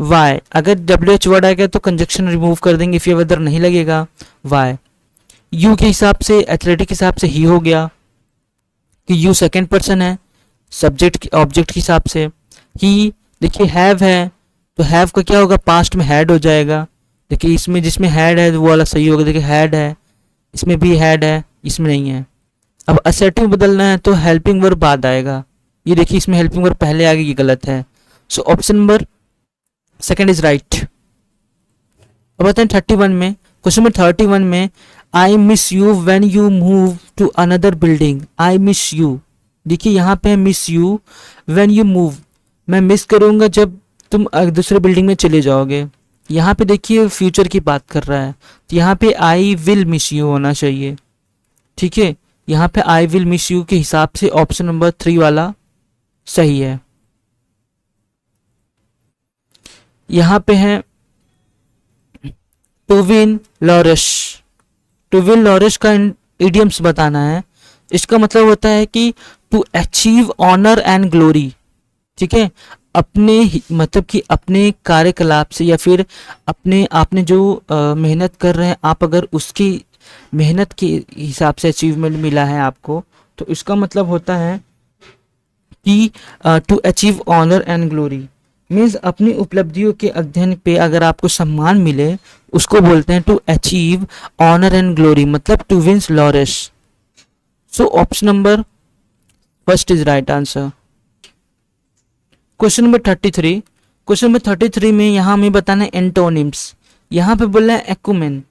वाई, अगर WH वर्ड आएगा तो कंजक्शन रिमूव कर देंगे, इफ या वेदर नहीं लगेगा। वाई, यू के हिसाब से, एथलेटिक के हिसाब से ही हो गया कि यू सेकंड पर्सन है, सब्जेक्ट ऑब्जेक्ट के हिसाब से। ही, देखिए हैव है तो हैव का क्या होगा, पास्ट में हैड हो जाएगा। देखिए इसमें जिसमें हैड है वो वाला सही होगा, देखिए हैड है, इसमें भी हैड है, इसमें नहीं है। अब असर्टिव बदलना है तो हेल्पिंग वर्ब बाद आएगा, ये देखिए इसमें हेल्पिंग वर्ब पहले आ गई, ये गलत है। So option number second is right. अब आते हैं 31 में। क्वेश्चन नंबर 31 में, I miss you when you move to another building. I miss you, देखिए यहाँ पे miss you when you move, मैं मिस करूंगा जब तुम दूसरे बिल्डिंग में चले जाओगे। यहाँ पे देखिए फ्यूचर की बात कर रहा है, तो यहाँ पे आई विल मिस यू होना चाहिए। ठीक है, यहाँ पे आई विल मिस यू के हिसाब से ऑप्शन नंबर 3 वाला सही है। यहाँ पे है to win laurels. To win laurels का इडियम्स बताना है। इसका मतलब होता है कि to achieve honour and glory. ठीक है, अपने मतलब कि अपने कार्यकलाप से या फिर अपने आपने जो मेहनत कर रहे हैं आप, अगर उसकी मेहनत के हिसाब से अचीवमेंट मिला है आपको, तो इसका मतलब होता है कि to achieve honour and glory means अपनी उपलब्धियों के अध्ययन पे अगर आपको सम्मान मिले उसको बोलते हैं to achieve honour and glory, मतलब to wins laurels. So option number first is right answer. Question number 33। Question number 33 में यहाँ हमें बताना है एंटोनिम्स। यहाँ पे बोला है एक्यूमेन।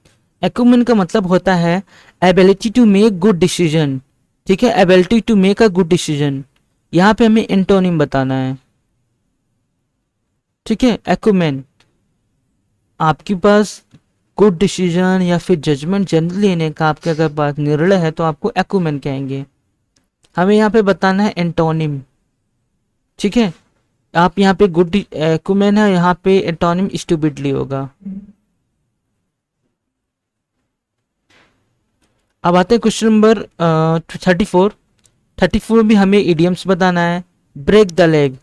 एक्यूमेन का मतलब होता है ability to make good decision. ठीक है, ability to make a good decision. यहाँ पे हमें एंटोनिम बताना है। ठीक है, एक्यूमेन, आपके पास गुड डिसीजन या फिर जजमेंट जनरल लेने का आपके अगर पास निर्णय है तो आपको एक्यूमेन कहेंगे। हमें यहाँ पे बताना है एंटोनिम। ठीक है, आप यहाँ पे गुड एक्यूमेन है, यहाँ पे एंटोनिम स्टूपिडली होगा। अब आते हैं क्वेश्चन नंबर 34। 34 में भी हमें इडियम्स बताना है। Break the leg.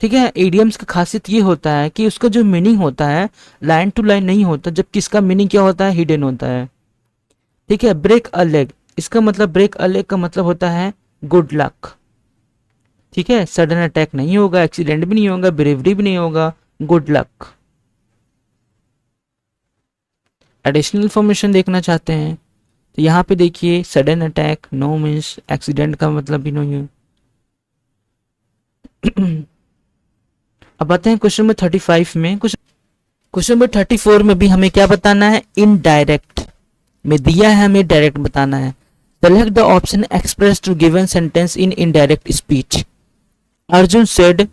ठीक है, इडियम्स का खासियत ये होता है कि उसका जो मीनिंग होता है लाइन टू लाइन नहीं होता, जबकि इसका मीनिंग क्या होता है, हिडन होता है। ठीक है, ब्रेक अ लेग, इसका मतलब ब्रेक अ लेग का मतलब होता है गुड लक। ठीक है, सडन अटैक नहीं होगा, एक्सीडेंट भी नहीं होगा, ब्रेवरी भी नहीं होगा, गुड लक। एडिशनल इंफॉर्मेशन देखना चाहते हैं तो यहाँ पे देखिए sudden attack no means accident का मतलब भी नहीं है। अब आते हैं क्वेश्चन नंबर 35 में। क्वेश्चन नंबर 34 में भी हमें क्या बताना है, इनडायरेक्ट में दिया है, हमें डायरेक्ट बताना है। Select the option express to given sentence in indirect speech. Arjun said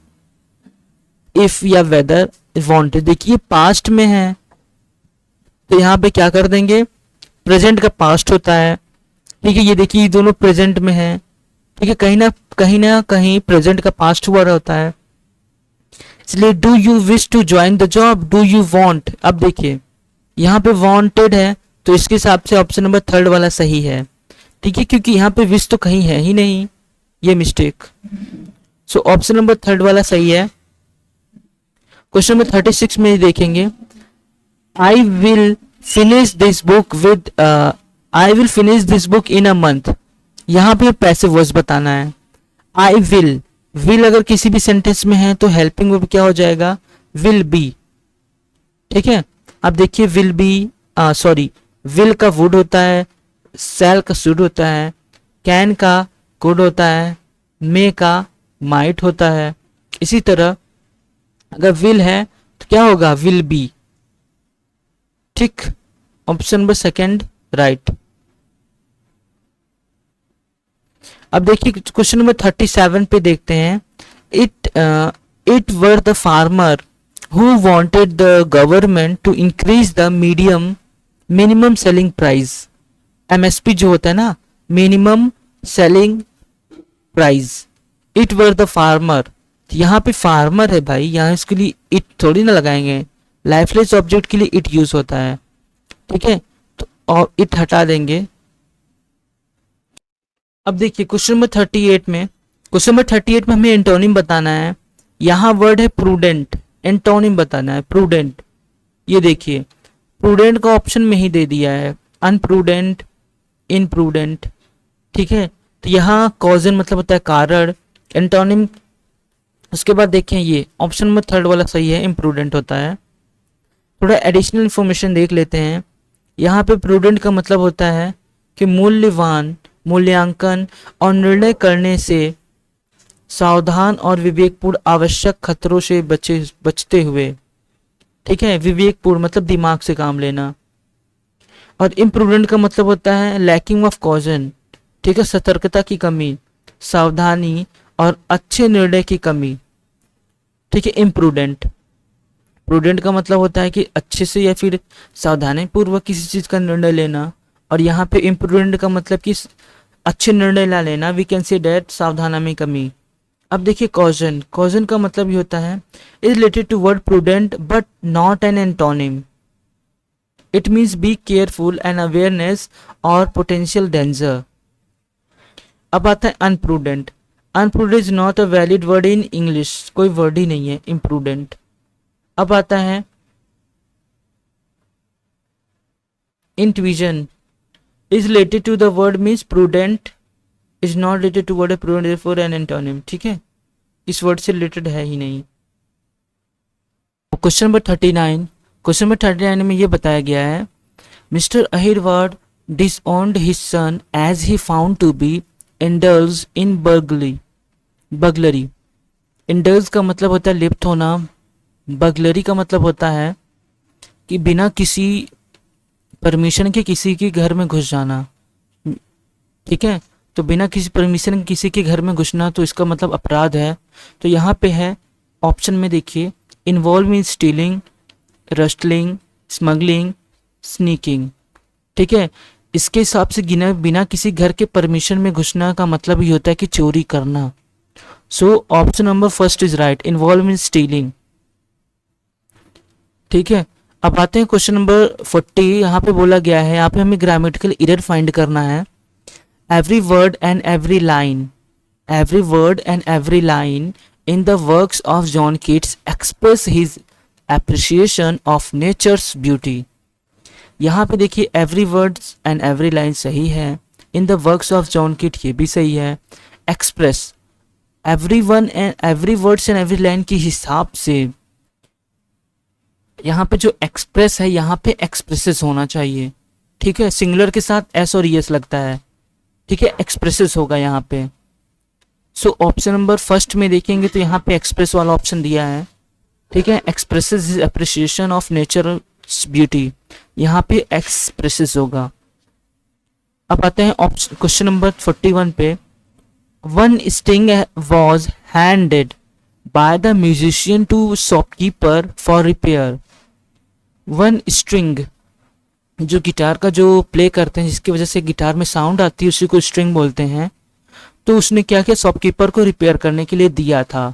if या वेदर वांटेड। देखिए पास्ट में है तो यहाँ पे क्या कर देंगे, प्रेजेंट का पास्ट होता है। ठीक है, ये देखिए दोनों प्रेजेंट में है। ठीक है, कहीं ना कहीं प्रेजेंट का पास्ट हुआ होता है, इसलिए do you wish to join the job, do you want. अब देखिए यहाँ पे वांटेड है तो इसके हिसाब से ऑप्शन नंबर 3 वाला सही है। ठीक है, क्योंकि यहाँ पे विश तो कहीं है ही नहीं, ये मिस्टेक। सो ऑप्शन नंबर 3 वाला सही है। क्वेश्चन नंबर 36 में देखेंगे, I will finish this book with, I will finish this book in a month, यहाँ पे पैसिव वॉइस बताना है। आई विल अगर किसी भी सेंटेंस में है तो हेल्पिंग वर्ब क्या हो जाएगा, विल बी। ठीक है, अब देखिए विल बी, सॉरी, विल का वुड होता है, सेल का शुड होता है, कैन का कुड होता है, मे का माइट होता है। इसी तरह अगर विल है तो क्या होगा, विल बी। ठीक, ऑप्शन नंबर सेकंड राइट। अब देखिए क्वेश्चन नंबर 37 पे देखते हैं। It were the farmer who wanted the government to increase the minimum selling price. MSP जो होता है ना, minimum selling price. It were the farmer, यहाँ पे फार्मर है भाई, यहाँ इसके लिए इट थोड़ी ना लगाएंगे, लाइफलेस ऑब्जेक्ट के लिए इट यूज होता है। ठीक है, तो और इट हटा देंगे। अब देखिए क्वेश्चन नंबर 38 में, क्वेश्चन नंबर 38 में हमें एंटोनिम बताना है। यहाँ वर्ड है प्रूडेंट, एंटोनिम बताना है प्रूडेंट। ये देखिए प्रूडेंट का ऑप्शन में ही दे दिया है, अनप्रूडेंट, इनप्रूडेंट। ठीक है, तो यहाँ कॉजन मतलब होता है कारण, एंटोनिम। उसके बाद देखें ये ऑप्शन नंबर थर्ड वाला सही है, इम्प्रूडेंट होता है। थोड़ा एडिशनल इंफॉर्मेशन देख लेते हैं। यहाँ पे प्रूडेंट का मतलब होता है कि मूल्यवान, मूल्यांकन और निर्णय करने से सावधान और विवेकपूर्ण, आवश्यक खतरों से बचते हुए। ठीक है, विवेकपूर्ण मतलब दिमाग से काम लेना। और इम्प्रूडेंट का मतलब होता है लैकिंग ऑफ कॉजन। ठीक है, सतर्कता की कमी, सावधानी और अच्छे निर्णय की कमी। ठीक है, इम्प्रूडेंट। प्रूडेंट का मतलब होता है कि अच्छे से या फिर सावधानी पूर्वक किसी चीज का निर्णय लेना। और यहाँ पे इम्प्रूडेंट का मतलब कि अच्छे निर्णय ला लेना, वी कैन से डेट, सावधानी में कमी। अब देखिए कॉजन, कॉजन का मतलब ये होता है is related to word prudent but not an antonym. It means be careful and awareness और पोटेंशियल डेंजर। अब आता है unprudent. Unprudent is not a valid word in English, कोई वर्ड ही नहीं है इम्प्रूडेंट। अब आता है intuition, is related to the word means prudent, is not related to word prudent for an antonym. ठीक है, इस वर्ड से रिलेटेड है ही नहीं। क्वेश्चन नंबर 39, क्वेश्चन नंबर 39 में ये बताया गया है mister Ahirwad disowned his son as he found to be indulge in burglary. Indulge का मतलब होता है लिप्त होना, बगलरी का मतलब होता है कि बिना किसी परमिशन के किसी के घर में घुस जाना। ठीक है, तो बिना किसी परमिशन के किसी के घर में घुसना तो इसका मतलब अपराध है। तो यहाँ पे है ऑप्शन में देखिए, involve mean stealing, rustling, smuggling, sneaking. ठीक है, इसके हिसाब से बिना किसी घर के परमिशन में घुसना का मतलब ये होता है कि चोरी करना। सो option number first is right, involve mean stealing. ठीक है, अब आते हैं क्वेश्चन नंबर 40। यहाँ पे बोला गया है, यहाँ पे हमें ग्रामेटिकल एरर फाइंड करना है। Every word and every line, every word and every line in the works of John Keats express his appreciation of nature's beauty. यहाँ पे देखिए every words and every line सही है, in the works of John Keat ये भी सही है। Express, every one and every words and every line के हिसाब से यहाँ पे जो एक्सप्रेस है यहाँ पे एक्सप्रेसेस होना चाहिए। ठीक है, सिंगुलर के साथ एस और एस लगता है। ठीक है, एक्सप्रेसेस होगा यहाँ पे। सो ऑप्शन नंबर फर्स्ट में देखेंगे तो यहाँ पे एक्सप्रेस वाला ऑप्शन दिया है। ठीक है, expresses is appreciation of nature beauty, यहाँ पे एक्सप्रेसेस होगा। अब आते हैं ऑप्शन क्वेश्चन नंबर 41 पे। One sting was handed by the musician to shopkeeper for repair. One string, जो गिटार का जो प्ले करते हैं जिसकी वजह से गिटार में साउंड आती है उसी को स्ट्रिंग बोलते हैं। तो उसने क्या किया, शॉपकीपर को रिपेयर करने के लिए दिया था।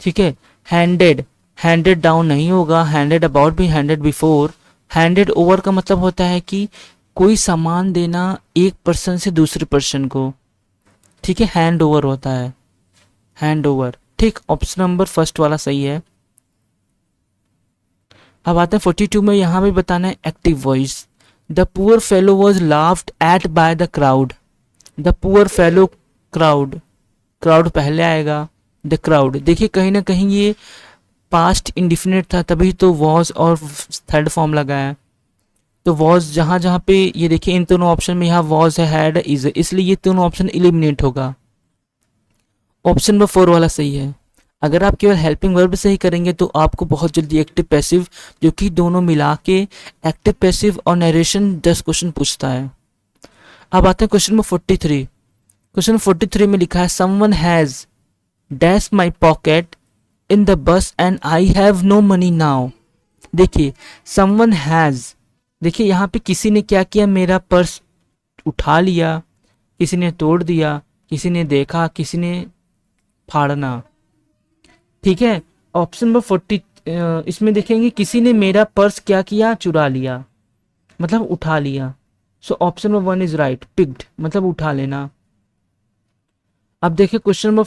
ठीक है, हैंडेड, हैंडेड डाउन नहीं होगा, हैंडेड अबाउट भी, हैंडेड बिफोर। हैंडेड ओवर का मतलब होता है कि कोई सामान देना एक पर्सन से दूसरे पर्सन को। ठीक है, हैंड ओवर होता है, हैंड ओवर। ठीक, ऑप्शन नंबर फर्स्ट वाला सही है। अब आते हैं 42 में, यहाँ भी बताना है active voice. The poor fellow was laughed eight by the crowd. The poor fellow, crowd, crowd पहले आएगा, द क्राउड। देखिए कहीं ना कहीं ये पास्ट इंडिफिनिट था, तभी तो वॉज और थर्ड फॉर्म लगा है। तो वॉज जहाँ जहाँ पे ये देखिए इन दोनों ऑप्शन में यहाँ वॉज है, हैड, इज, इसलिए ये दोनों ऑप्शन एलिमिनेट होगा। ऑप्शन नंबर 4 वाला सही है। अगर आप केवल हेल्पिंग वर्ब सही करेंगे तो आपको बहुत जल्दी एक्टिव पैसिव, जो कि दोनों मिला के एक्टिव पैसिव और नरेशन 10 क्वेश्चन पूछता है। अब आते हैं क्वेश्चन नंबर 43। क्वेश्चन 43 में लिखा है someone has dash my pocket in the bus and I have no money now. देखिए समवन हैज, देखिए यहाँ पे किसी ने क्या किया, मेरा पर्स उठा लिया, किसी ने तोड़ दिया, किसी ने देखा, किसी ने फाड़ना। ठीक है, ऑप्शन नंबर 40 इसमें देखेंगे किसी ने मेरा पर्स क्या किया, चुरा लिया, मतलब उठा लिया। So option number 1 is right, picked मतलब उठा लेना। अब देखिए क्वेश्चन नंबर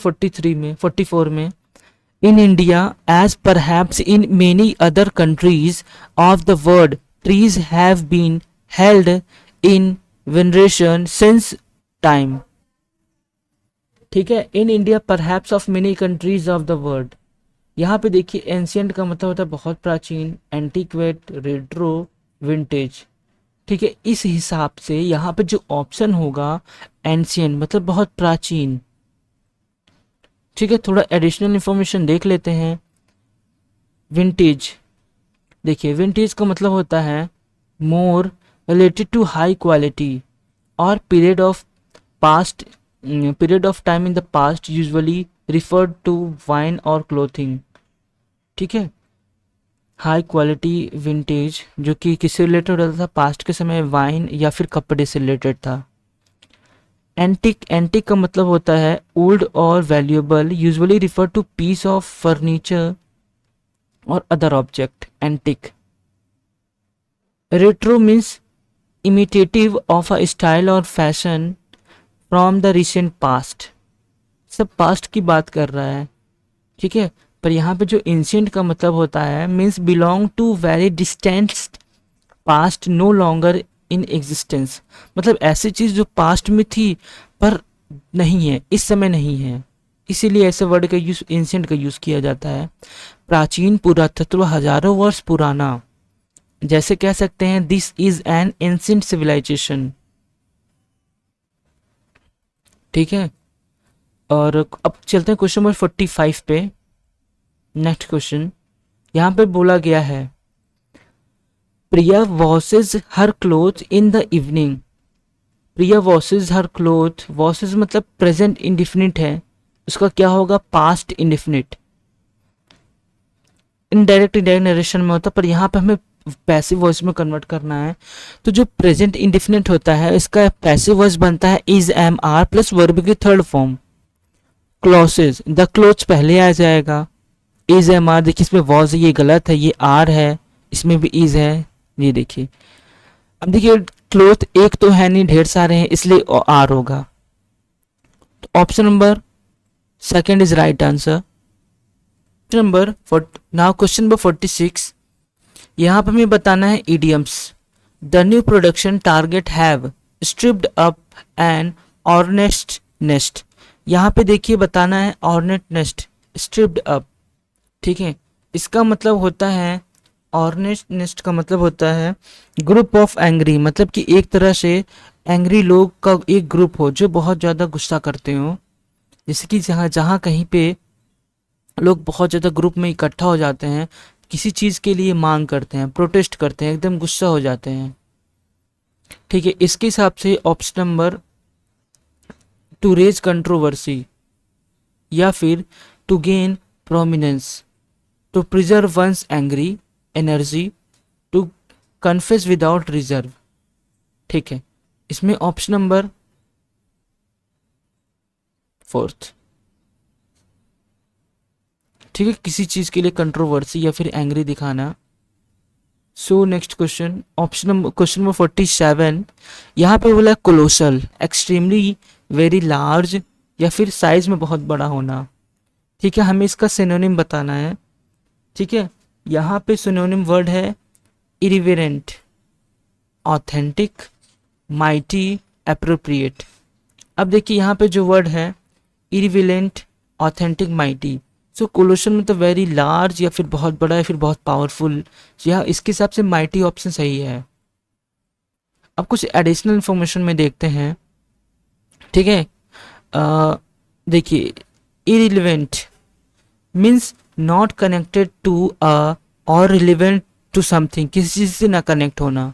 44 में, in India as perhaps in many other countries of the world trees have been held in veneration since time. ठीक है, in India perhaps of many countries of the world. यहाँ पे देखिए एंशियंट का मतलब होता है बहुत प्राचीन, एंटीक्वेट, रेट्रो, विंटेज। ठीक है, इस हिसाब से यहाँ पे जो ऑप्शन होगा एंशियंट मतलब बहुत प्राचीन। ठीक है, थोड़ा एडिशनल इंफॉर्मेशन देख लेते हैं। विंटेज, देखिए विंटेज का मतलब होता है more related to high quality or period of time in the past, usually referred to wine or clothing. ठीक है, हाई क्वालिटी विंटेज जो कि किससे रिलेटेड होता था, पास्ट के समय वाइन या फिर कपड़े से रिलेटेड था। एंटिक, एंटिक का मतलब होता है old or valuable, usually refer to piece of furniture or other object, antique. Retro means imitative of a style or fashion from the recent past, सब पास्ट की बात कर रहा है। ठीक है, पर यहाँ पे जो एंशिएंट का मतलब होता है means belong to very distant past, no longer in existence, मतलब ऐसी चीज जो पास्ट में थी पर नहीं है, इस समय नहीं है, इसीलिए ऐसे वर्ड का यूज एंशिएंट का यूज किया जाता है। प्राचीन, पुरातत्व, हजारों वर्ष पुराना, जैसे कह सकते हैं this is an ancient civilization. ठीक है, और अब चलते हैं क्वेश्चन नंबर 45 पे। नेक्स्ट क्वेश्चन यहाँ पे बोला गया है Priya washes her cloth in the evening. Priya washes her cloth, washes मतलब प्रेजेंट इंडिफिनिट है, उसका क्या होगा, पास्ट इंडिफिनिट। इनडायरेक्ट नरेशन में होता है, पर यहाँ पे हमें पैसिव वॉइस में कन्वर्ट करना है। तो जो प्रेजेंट इंडिफिनिट होता है इसका पैसिव वॉइस बनता है is, am, are plus verb की third form. Clauses, the clothes पहले आ जाएगा, इज, एम, आर। देखिए इसमें वॉज ये गलत है, ये आर है, इसमें भी इज है, ये देखिए। अब देखिए क्लोथ एक तो है नहीं, ढेर सारे हैं, इसलिए आर होगा। तो option number second is right answer. Now question number 46, यहाँ पर हमें बताना है idioms. The new production target have stripped up an hornet's nest. यहाँ पे देखिए बताना है ऑर्नेट नेस्ट, स्ट्रिप्ड अप। ठीक है, इसका मतलब होता है ऑर्नेस्ट नेस्ट का मतलब होता है ग्रुप ऑफ एंग्री, मतलब कि एक तरह से एंग्री लोग का एक ग्रुप हो जो बहुत ज़्यादा गुस्सा करते हो। जैसे कि जहाँ कहीं पे लोग बहुत ज़्यादा ग्रुप में इकट्ठा हो जाते हैं, किसी चीज़ के लिए मांग करते हैं, प्रोटेस्ट करते हैं, एकदम गुस्सा हो जाते हैं। ठीक है, इसके हिसाब से option number to raise controversy या फिर to gain prominence, to preserve one's angry energy, to confess without reserve. ठीक है, इसमें ऑप्शन नंबर 4। ठीक है, किसी चीज़ के लिए कंट्रोवर्सी या फिर एंग्री दिखाना। So next question, question number 47, यहाँ पे बोला कोलोसल, एक्सट्रीमली, वेरी लार्ज या फिर साइज में बहुत बड़ा होना। ठीक है, हमें इसका सिनोनिम बताना है। ठीक है, यहाँ पे सिनोनिम वर्ड है इरिवेरेंट, ऑथेंटिक, माइटी, एप्रोप्रिएट। अब देखिए यहाँ पे जो वर्ड है इरिवेलेंट, ऑथेंटिक, माइटी, सो कोलोशन में तो वेरी लार्ज या फिर बहुत बड़ा या फिर बहुत पावरफुल, या इसके हिसाब से माइटी ऑप्शन सही है। अब कुछ एडिशनल इंफॉर्मेशन में देखते हैं, ठीक है। देखिए irrelevant means not connected to a और रिलेवेंट टू समथिंग, किसी चीज़ से ना कनेक्ट होना,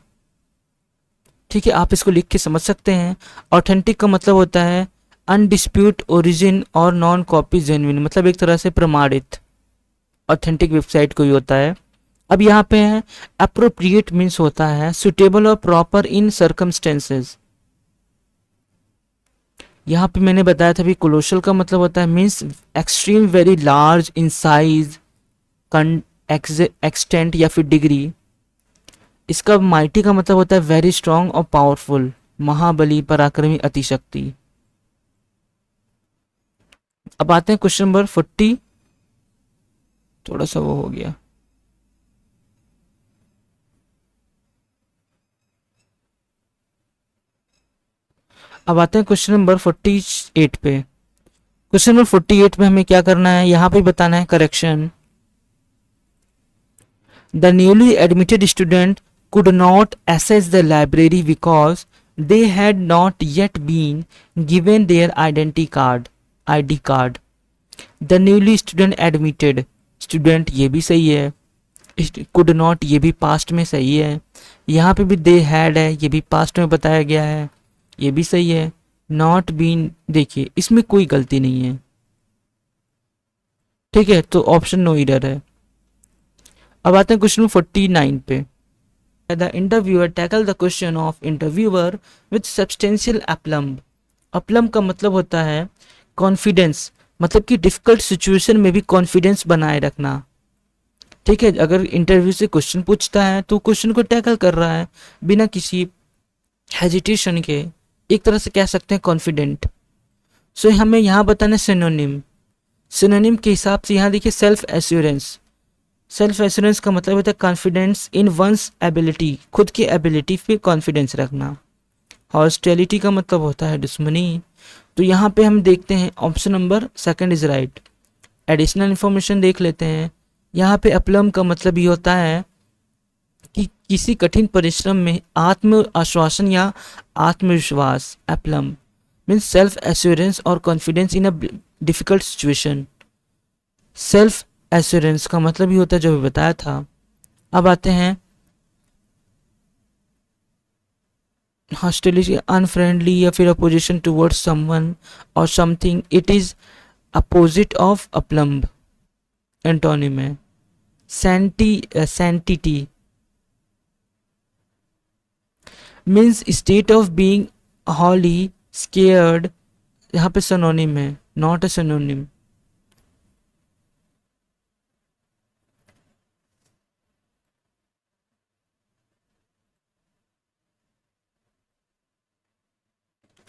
ठीक है। आप इसको लिख के समझ सकते हैं। ऑथेंटिक का मतलब होता है अनडिस्प्यूट ओरिजिन और नॉन कॉपी जेन्युइन, मतलब एक तरह से प्रमाणित, ऑथेंटिक वेबसाइट को ही होता है। अब यहाँ पे है अप्रोप्रिएट मीन्स होता है सुटेबल और प्रॉपर इन सर्कमस्टेंसेस। यहाँ पे मैंने बताया था भी कोलोशल का मतलब होता है means extreme, very large in size, extent या फिर डिग्री। इसका माइटी का मतलब होता है वेरी स्ट्रांग और पावरफुल, महाबली, पराक्रमी, अतिशक्ति। अब आते हैं क्वेश्चन नंबर 40, थोड़ा सा वो हो गया। अब आते हैं क्वेश्चन नंबर 48 पे। क्वेश्चन नंबर 48 में हमें क्या करना है, यहाँ पे बताना है correction. The newly admitted student could not access the library because they had not yet been given their ID card. The newly student admitted student ये भी सही है, could not ये भी past में सही है, यहाँ पे भी they had है, ये भी past में बताया गया है, ये भी सही है। not been देखिए इसमें कोई गलती नहीं है, ठीक है, तो ऑप्शन नो एरर है। अब आते हैं क्वेश्चन 49 पे। The interviewer tackle the question of interviewer with substantial aplomb. अप्लम का मतलब होता है कॉन्फिडेंस, मतलब कि डिफिकल्ट सिचुएशन में भी कॉन्फिडेंस बनाए रखना, ठीक है। अगर इंटरव्यू से क्वेश्चन पूछता है तो क्वेश्चन को टैकल कर रहा है बिना किसी हेजिटेशन के, एक तरह से कह सकते हैं कॉन्फिडेंट। सो हमें यहाँ बताना सिनोनिम। सिनोनिम के हिसाब से यहाँ देखिए सेल्फ एश्योरेंस। सेल्फ एश्योरेंस का मतलब होता है कॉन्फिडेंस इन वंस एबिलिटी, खुद की एबिलिटी पे कॉन्फिडेंस रखना। हॉस्टिलिटी का मतलब होता है दुश्मनी। तो यहाँ पे हम देखते हैं option number second is right. Additional information देख लेते हैं। यहाँ पे अप्लम का मतलब ये होता है कि किसी कठिन परिश्रम में आत्म आश्वासन या आत्मविश्वास। एप्लम मीन्स सेल्फ एश्योरेंस और confidence in a difficult situation. Self assurance का मतलब ही होता है जो भी बताया था। अब आते हैं हॉस्टिलिटी, अनफ्रेंडली या फिर opposition towards someone or something, it is opposite of aplomb. Antonym है sanctity means state of being holy scared, यहाँ पे सिनोनिम है, नॉट अ सिनोनिम।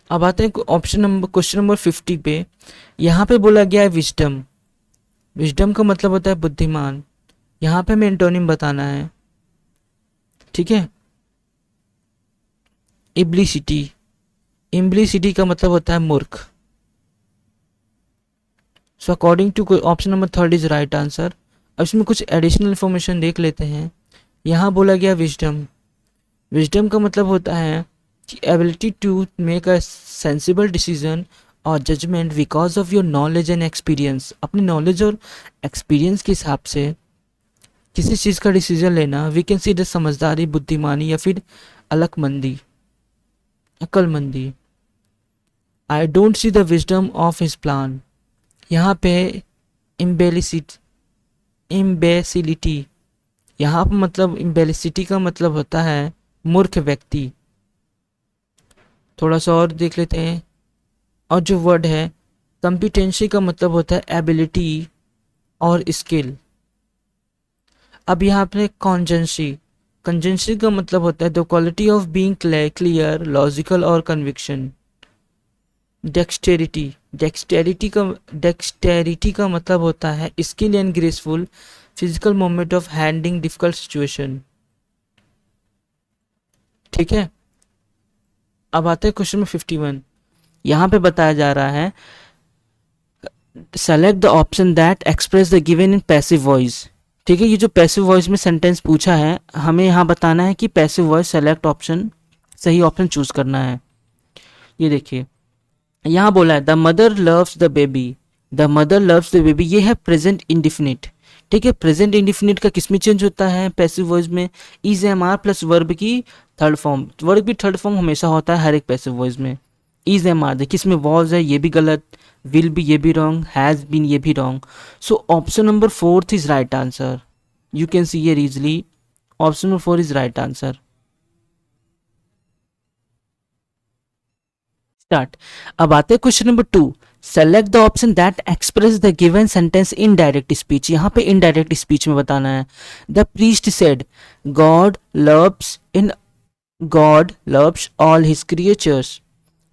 अब आते हैं ऑप्शन नंबर क्वेश्चन नंबर 50 पे। यहाँ पे बोला गया है विजडम। विजडम का मतलब होता है बुद्धिमान। यहाँ पे हमें एंटोनिम बताना है, ठीक है। इब्लिसिटी, इम्ब्लिसिटी का मतलब होता है मूर्ख। So according to option number third is right answer. अब इसमें कुछ एडिशनल इंफॉर्मेशन देख लेते हैं। यहाँ बोला गया विजडम। विजडम का मतलब होता है ability to make a sensible decision or judgement because of your knowledge and experience. अपनी नॉलेज और एक्सपीरियंस के हिसाब से किसी चीज़ का डिसीजन लेना। वी कैन सी द समझदारी, बुद्धिमानी या फिर अलकमंदी, अक्लमंदी। I don't see the wisdom of his plan. यहाँ पे इम्बेसिलिटी, यहाँ पर मतलब इम्बेसिलिटी का मतलब होता है मूर्ख व्यक्ति। थोड़ा सा और देख लेते हैं। और जो वर्ड है कॉम्पिटेंसी का मतलब होता है एबिलिटी और स्किल। अब यहाँ पे कॉन्जेंसी, कंजेंसी का मतलब होता है the quality of being clear, logical और कन्विक्शन। डेक्सटेरिटी, डेक्सटेरिटी का मतलब होता है skill and graceful, physical moment of handling difficult situation. ठीक है, अब आते हैं क्वेश्चन में 51। यहाँ पे बताया जा रहा है select the option that express the given in passive voice. ठीक है, ये जो पैसिव वॉइस में सेंटेंस पूछा है, हमें यहाँ बताना है कि पैसिव वॉइस सेलेक्ट ऑप्शन, सही ऑप्शन चूज करना है। ये देखिए यहाँ बोला है the mother loves the baby, the mother loves the baby, ये है प्रेजेंट इंडिफिनिट। ठीक है, प्रेजेंट इंडिफिनिट का किस में चेंज होता है पैसिव वॉइस में? Is am are plus verb की थर्ड फॉर्म। वर्ब की थर्ड फॉर्म हमेशा होता है हर एक पैसिव वॉइस में। इज एम आर, देखिए इसमें वॉज है, ये भी गलत, विल बी ये भी रॉन्ग, हैज बीन ये भी wrong. So option number 4 is right answer. You can see here easily option number 4 is right answer. Start. अब आते हैं question number 2। Select the option that express the given sentence in direct speech. यहाँ पे indirect speech में बताना है the priest said God loves in God loves all his creatures.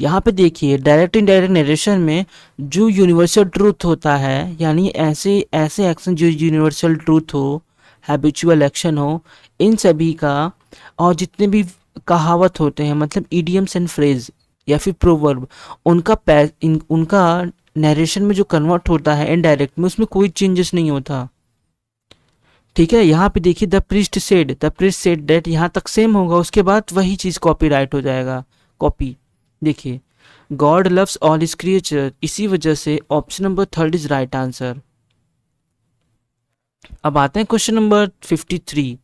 यहाँ पे देखिए डायरेक्ट इनडायरेक्ट नरेशन में जो यूनिवर्सल ट्रूथ होता है, यानी ऐसे ऐसे एक्शन जो यूनिवर्सल ट्रूथ हो, हैबिचुअल एक्शन हो, इन सभी का, और जितने भी कहावत होते हैं मतलब इडियम्स एंड फ्रेज या फिर प्रोवर्ब, उनका नरेशन में जो कन्वर्ट होता है इनडायरेक्ट में, उसमें कोई चेंजेस नहीं होता। ठीक है, यहाँ पे देखिए द प्रीस्ट सेड डेट, यहाँ तक सेम होगा, उसके बाद वही चीज़ कॉपीराइट हो जाएगा, कॉपी। देखिए God loves all his creature, इसी वजह से option number 3 is right answer. अब आते हैं क्वेश्चन नंबर 53।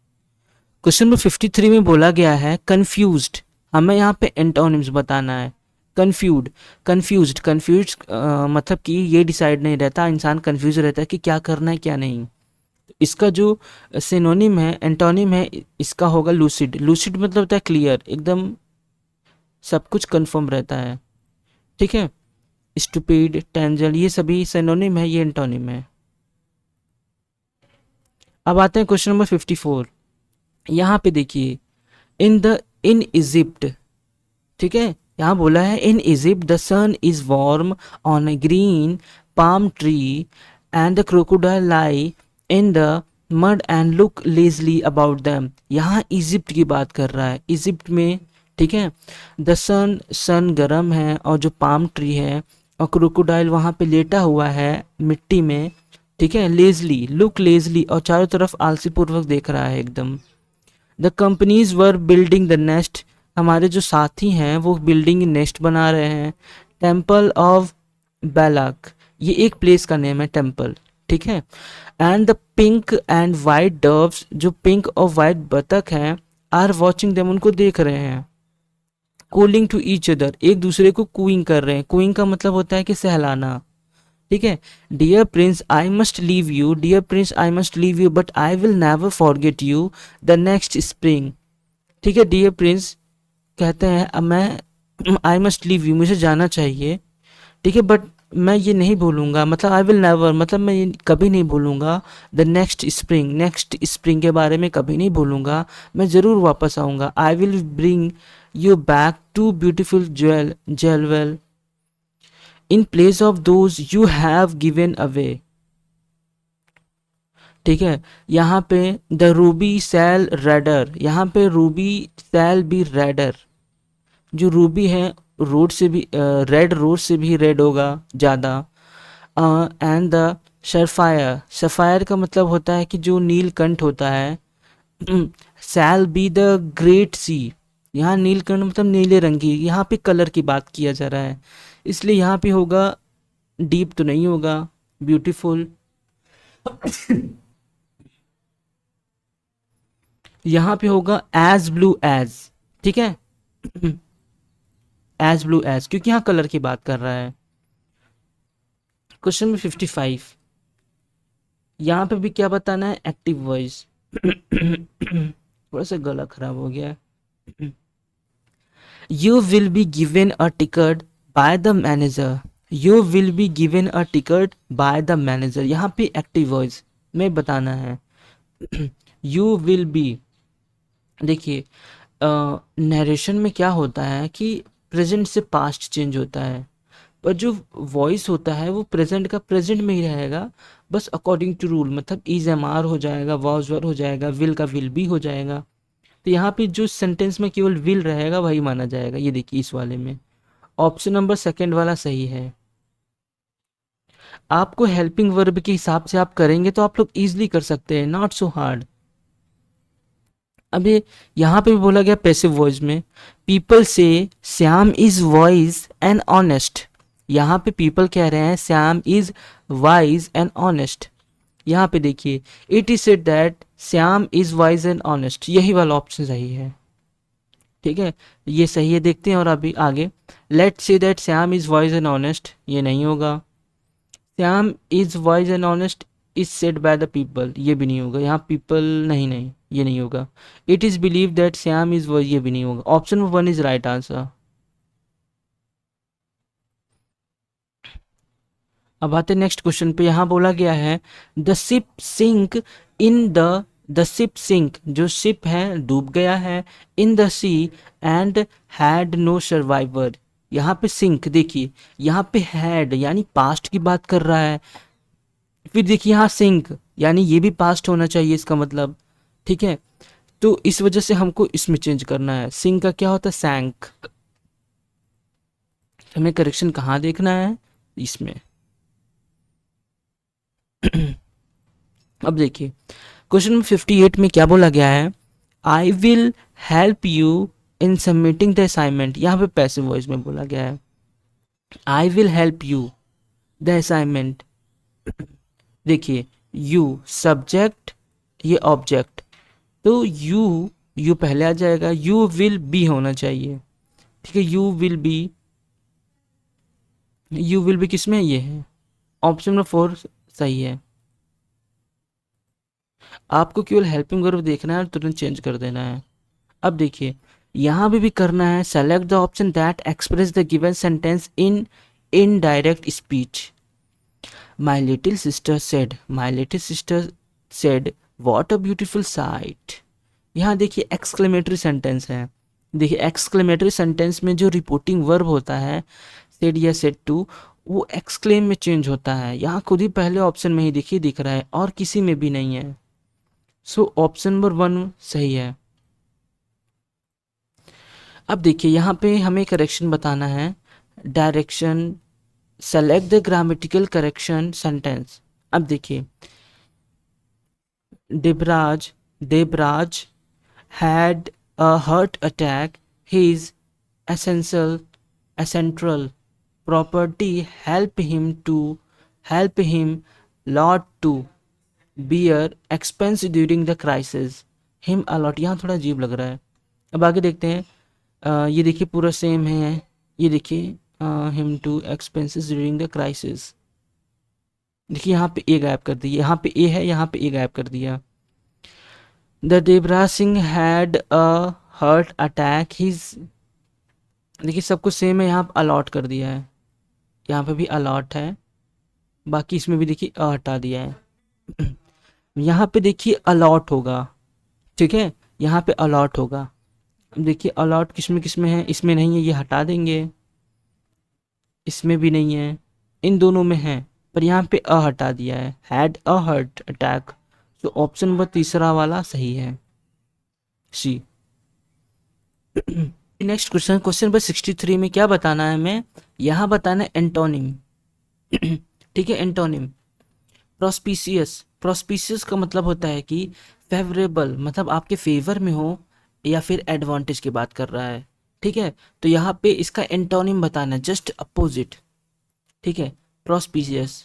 क्वेश्चन नंबर 53 में बोला गया है कंफ्यूज्ड, हमें यहाँ पे एंटोनिम्स बताना है। कंफ्यूज्ड मतलब कि ये डिसाइड नहीं रहता, इंसान कंफ्यूज रहता है कि क्या करना है क्या नहीं। इसका जो सिनोनिम है, एंटोनिम है, इसका होगा लूसिड। लूसिड मतलब होता है क्लियर, एकदम सब कुछ कंफर्म रहता है। ठीक है, स्टूपिड, टेंजल, ये सभी सिनोनिम है, ये एंटोनिम है। अब आते हैं क्वेश्चन नंबर 54। यहाँ पे देखिए इन इजिप्ट, ठीक है, यहाँ बोला है in Egypt the sun is warm on a green palm tree and the crocodile lie in the mud and look lazily about them. यहाँ इजिप्ट की बात कर रहा है, इजिप्ट में। ठीक है, द सन गर्म है और जो पाम ट्री है, और क्रोकोडाइल वहाँ पे लेटा हुआ है मिट्टी में। ठीक है, लेजली, लुक लेजली, और चारों तरफ आलसी पूर्वक देख रहा है एकदम। The companies were building the nest, हमारे जो साथी हैं वो बिल्डिंग नेस्ट बना रहे हैं। टेम्पल ऑफ बैलाक, ये एक प्लेस का नेम है, टेम्पल। ठीक है, and the pink and white doves, जो पिंक और वाइट बतख हैं, आर वॉचिंग देम, उनको देख रहे हैं। कूलिंग टू ईच अदर, एक दूसरे को कूइंग कर रहे हैं। कूइंग का मतलब होता है कि सहलाना। ठीक है, dear prince I must leave you, dear prince I must leave you but I will never forget you the next spring. ठीक है, डियर प्रिंस कहते हैं अब मैं आई मस्ट लीव यू, मुझे जाना चाहिए। ठीक है, बट मैं ये नहीं भूलूंगा, मतलब आई विल नेवर, मतलब मैं ये कभी नहीं भूलूंगा द नेक्स्ट स्प्रिंग के बारे में कभी नहीं भूलूंगा, मैं ज़रूर वापस आऊँगा। I will bring you back to beautiful jewel in place of those you have given away. ठीक है, यहाँ पे द रूबी सेल रेडर, यहाँ पे रूबी सेल बी रेडर, जो रूबी है रोड से भी रेड, रोड से भी रेड होगा ज़्यादा। एंड द सफायर, सफायर का मतलब होता है कि जो नीलकंठ होता है। सैल बी द ग्रेट सी, यहाँ नीलकंठ मतलब नीले रंग की, यहाँ पे कलर की बात किया जा रहा है, इसलिए यहाँ पे होगा डीप तो नहीं होगा, ब्यूटीफुल। यहाँ पे होगा एज ब्लू एज। ठीक है, एज ब्लू एज, क्योंकि यहाँ कलर की बात कर रहा है। क्वेश्चन में 55, यहाँ पे भी क्या बताना है, एक्टिव वॉइस। थोड़ा सा गला खराब हो गया है। You will be given a ticket by the manager, you will be given a ticket by the manager, यहाँ पे एक्टिव वॉइस में बताना है। यू विल बी, देखिए नरेशन में क्या होता है कि प्रेजेंट से पास्ट चेंज होता है, पर जो वॉइस होता है वो प्रेजेंट का प्रेजेंट में ही रहेगा, बस अकॉर्डिंग टू रूल, मतलब इज एम आर हो जाएगा, वॉज वर हो जाएगा, विल का विल बी हो जाएगा। तो यहाँ पे जो सेंटेंस में केवल विल रहेगा वही माना जाएगा। ये देखिए इस वाले में ऑप्शन नंबर सेकंड वाला सही है। आपको हेल्पिंग वर्ब के हिसाब से आप करेंगे तो आप लोग इजीली कर सकते हैं, नॉट सो हार्ड। अभी यहाँ पे भी बोला गया पैसिव वॉइस में, पीपल से Shyam is wise and honest. यहाँ पे पीपल कह रहे हैं Shyam is wise and honest. यहाँ पे देखिए it is said that Shyam is wise and honest, यही वाला ऑप्शन सही है। ठीक है, ये सही है। देखते हैं और अभी आगे, let's say that Shyam is wise and honest, ये नहीं होगा। Shyam is wise and honest is said by the people, ये भी नहीं होगा। यहाँ पीपल नहीं नहीं, ये नहीं होगा। It is believe that Shyam is wise, ये भी नहीं होगा। Option number 1 is right answer. अब आते नेक्स्ट क्वेश्चन पे। यहाँ बोला गया है the ship sink in the ship sink, जो शिप है डूब गया है, in the sea and had no survivor. यहाँ पे सिंक देखिए, यहाँ पे हैड यानी पास्ट की बात कर रहा है, फिर देखिए यहाँ सिंक यानी ये भी पास्ट होना चाहिए इसका मतलब। ठीक है, तो इस वजह से हमको इसमें चेंज करना है। सिंक का क्या होता है, सैंक। हमें करेक्शन कहाँ देखना है, इसमें। अब देखिए क्वेश्चन नंबर 58 में क्या बोला गया है, I will help you in submitting the assignment. यहाँ पे पैसिव वॉइस में बोला गया है I will help you the assignment. देखिए यू सब्जेक्ट, ये ऑब्जेक्ट, तो यू पहले आ जाएगा, यू विल बी होना चाहिए। ठीक है, यू विल बी किसमें, ये है ऑप्शन नंबर 4 सही है। आपको केवल हेल्पिंग वर्ब देखना है और तुरंत चेंज कर देना है। अब देखिए यहाँ भी करना है, select the option that express the given sentence in indirect speech. My little sister said, my little sister said what a beautiful sight. यहाँ देखिए एक्सक्लेमेटरी सेंटेंस है। देखिए एक्सक्लेमेटरी सेंटेंस में जो रिपोर्टिंग वर्ब होता है सेड या सेड टू, वो एक्सक्लेम में चेंज होता है। यहाँ खुद ही पहले ऑप्शन में ही देखिए दिख रहा है और किसी में भी नहीं है। सो ऑप्शन नंबर 1 सही है। अब देखिए यहाँ पे हमें करेक्शन बताना है, direction, select the grammatical correction sentence. अब देखिए Debraj had a heart attack, his essential property help him lot to bear expense during the crisis, him a lot। यहाँ थोड़ा अजीब लग रहा है। अब आगे देखते हैं, ये देखिए पूरा सेम है। ये देखिए him to expenses during the crisis। देखिए यहाँ पे ए गायब कर दिया, यहाँ पे ए है, यहाँ पे ए गायब कर दिया। The Devraj Singh had a heart attack, his, देखिए सब कुछ सेम है, यहाँ पे अलॉट कर दिया है, यहाँ पे भी अलॉट है, बाकी इसमें भी देखिए अ हटा दिया है। यहाँ पे देखिए अलॉट होगा, ठीक है, यहाँ पे अलॉट होगा। देखिए अलॉट किसमें है, इसमें नहीं है, ये हटा देंगे, इसमें भी नहीं है, इन दोनों में है, पर यहाँ पे अ हटा दिया है, हैड अ हार्ट अटैक। तो ऑप्शन नंबर तीसरा वाला सही है, सी। नेक्स्ट क्वेश्चन, क्वेश्चन नंबर 63 में क्या बताना है हमें, यहाँ बताना है एंटोनिम। ठीक है, एंटोनिम प्रोस्पिशियस का मतलब होता है कि फेवरेबल, मतलब आपके फेवर में हो, या फिर एडवांटेज की बात कर रहा है। ठीक है, तो यहाँ पे इसका एंटोनिम बताना है, जस्ट अपोजिट। ठीक है, प्रोस्पिशियस,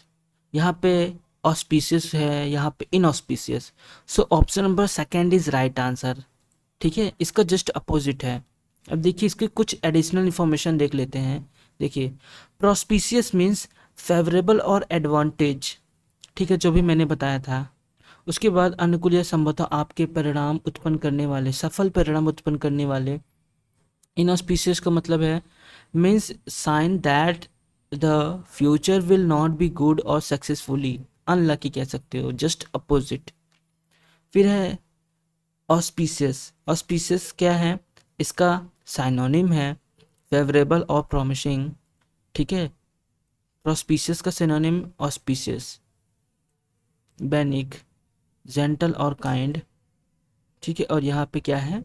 यहाँ पे ऑस्पिशियस है, यहाँ पे inauspicious. So option number second is right answer. ठीक है, इसका जस्ट अपोजिट है। अब देखिए इसके कुछ एडिशनल इंफॉर्मेशन देख लेते हैं। देखिए प्रोस्पिशियस मीन्स फेवरेबल और एडवांटेज, ठीक है, जो भी मैंने बताया था। उसके बाद अनुकूल या संभवतः आपके परिणाम उत्पन्न करने वाले, सफल परिणाम उत्पन्न करने वाले। इनऑस्पिशियस का मतलब है means sign that the future will not be good और सक्सेसफुली, अनलकी कह सकते हो, जस्ट अपोजिट। फिर है ऑस्पिशियस क्या है, इसका साइनोनिम है फेवरेबल और प्रॉमिसिंग। ठीक है, प्रोस्पिशियस का सिनोनिम ऑस्पिशियस, बेनिग, जेंटल और काइंड, ठीक है। और यहाँ पे क्या है,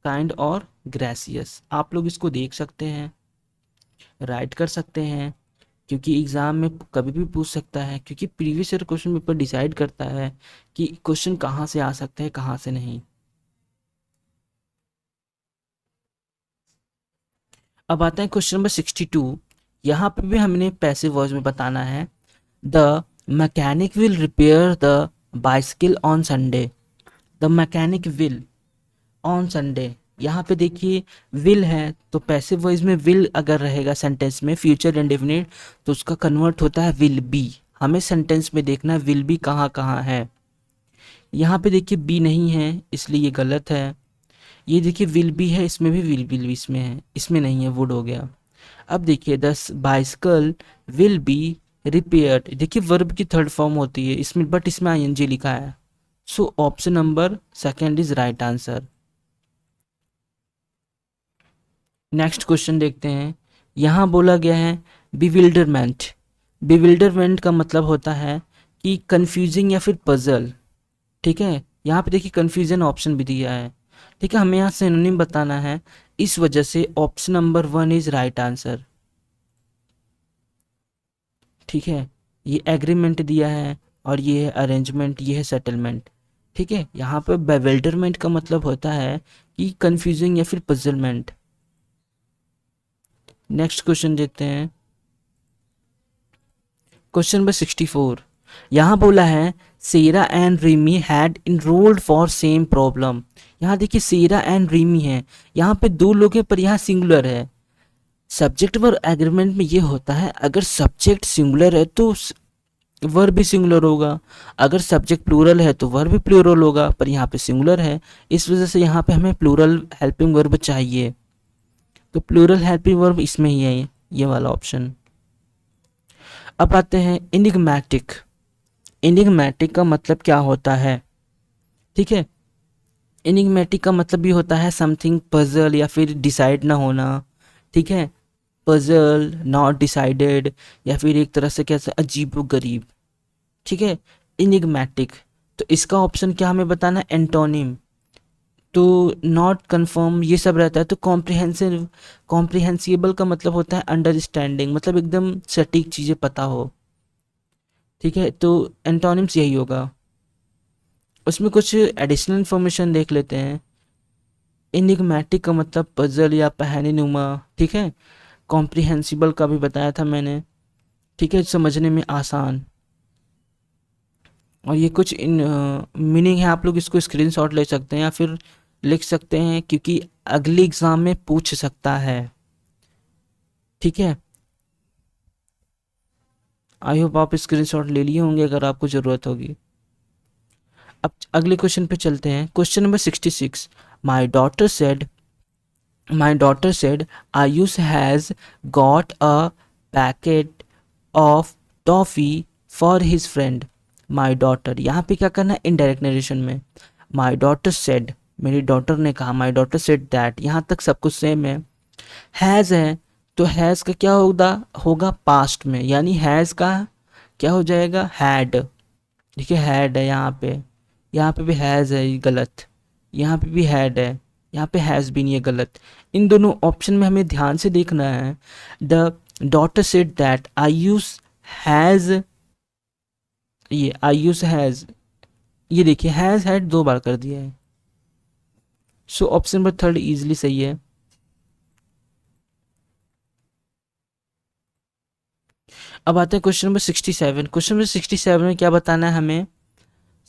काइंड और ग्रेसियस। आप लोग इसको देख सकते हैं, राइट कर सकते हैं, क्योंकि एग्ज़ाम में कभी भी पूछ सकता है, क्योंकि previous year question paper decide करता है कि क्वेश्चन कहाँ से आ सकता है, कहाँ से नहीं। अब आता है क्वेश्चन नंबर 62। यहाँ पे भी हमने पैसिव वॉइस में बताना है। The mechanic will repair the bicycle on Sunday. The mechanic will on Sunday, यहाँ पे देखिए विल है तो पैसिव वॉइस में विल अगर रहेगा सेंटेंस में फ्यूचर इंडेफिनिट तो उसका कन्वर्ट होता है विल बी। हमें सेंटेंस में देखना है विल बी कहाँ कहाँ है। यहाँ पे देखिए बी नहीं है इसलिए ये गलत है। ये देखिए विल बी है, इसमें भी विल बी इसमें है, इसमें नहीं है, वुड हो गया। अब देखिए the bicycle will be repaired, देखिए वर्ब की थर्ड फॉर्म होती है इसमें, बट इसमें आईएनजी लिखा है। So option number second is right answer. Next question देखते हैं। यहाँ बोला गया है बिविल्डरमेंट। बिविल्डरमेंट का मतलब होता है कि कंफ्यूजिंग या फिर पजल, ठीक है। यहाँ पे देखिए कंफ्यूजन ऑप्शन भी दिया है, ठीक है। हमें यहाँ सिनोनिम बताना है, इस वजह से option number 1 is right answer, ठीक है। ये एग्रीमेंट दिया है और ये है अरेंजमेंट, ये है सेटलमेंट, ठीक है। यहाँ पे बेविल्डरमेंट का मतलब होता है कि कंफ्यूजिंग या फिर पजलमेंट। नेक्स्ट क्वेश्चन देखते हैं, क्वेश्चन नंबर 64। यहाँ बोला है Sarah and Rimi had enrolled for same problem. यहाँ देखिए सेरा एंड रीमी है, यहाँ पे दो लोग हैं पर यहाँ सिंगुलर है। सब्जेक्ट वर्ब एग्रीमेंट में ये होता है अगर सब्जेक्ट सिंगुलर है तो वर्ब भी सिंगुलर होगा, अगर सब्जेक्ट प्लूरल है तो वर्ब भी प्लूरल होगा, पर यहाँ पे सिंगुलर है इस वजह से यहाँ पे हमें प्लूरल हेल्पिंग वर्ब चाहिए। तो प्लूरल हेल्पिंग वर्ब इसमें ही है, ये वाला ऑप्शन। अब आते हैं इनिग्मेटिक। इनिग्मेटिक का मतलब क्या होता है, ठीक है। इनिग्मेटिक का मतलब भी होता है समथिंग पजल या फिर डिसाइड ना होना, ठीक है। पजल, नॉट डिसाइडेड, या फिर एक तरह से कैसे अजीब गरीब, ठीक है। इनिग्मेटिक, तो इसका ऑप्शन क्या हमें बताना है, एंटोनिम। तो नॉट कंफर्म ये सब रहता है। तो कॉम्प्रिहेंसिव, कॉम्प्रिहेंसिबल का मतलब होता है अंडरस्टैंडिंग, मतलब एकदम सटीक चीज़ें पता हो, ठीक है। तो एंटोनिम्स यही होगा। उसमें कुछ एडिशनल इन्फॉर्मेशन देख लेते हैं। इनिग्मेटिक का मतलब पजल या पहनीनुमा, ठीक है। कॉम्प्रिहेंसिबल का भी बताया था मैंने, ठीक है, समझने में आसान। और ये कुछ इन मीनिंग है, आप लोग इसको स्क्रीनशॉट ले सकते हैं या फिर लिख सकते हैं क्योंकि अगले एग्जाम में पूछ सकता है, ठीक है। आई होप आप स्क्रीनशॉट ले लिए होंगे अगर आपको ज़रूरत होगी। अब अगले क्वेश्चन पे चलते हैं, question number 66। My daughter said, my daughter said Ayush has got a packet of toffee for his friend. My daughter, यहाँ पे क्या करना है, इनडायरेक्ट नरेशन में। माई डॉटर सेड, मेरी डॉटर ने कहा, माई डॉटर सेड दैट, यहाँ तक सब कुछ सेम है। हैज़ है तो हैज़ का क्या होगा पास्ट में, यानी हैज़ का क्या हो जाएगा, हैड, देखिए हैड है यहाँ पे भी हैज़ है, ये गलत। यहाँ पे भी हैड है, यहाँ पे हैज़ भी नहीं है, गलत। इन दोनों ऑप्शन में हमें ध्यान से देखना है। The daughter said that Ayush has, ये आयुष हैज़, ये देखिए हैज़ हैड दो बार कर दिया है। So option number third easily सही है। अब आते हैं क्वेश्चन नंबर 67। क्वेश्चन नंबर 67 में क्या बताना है हमें,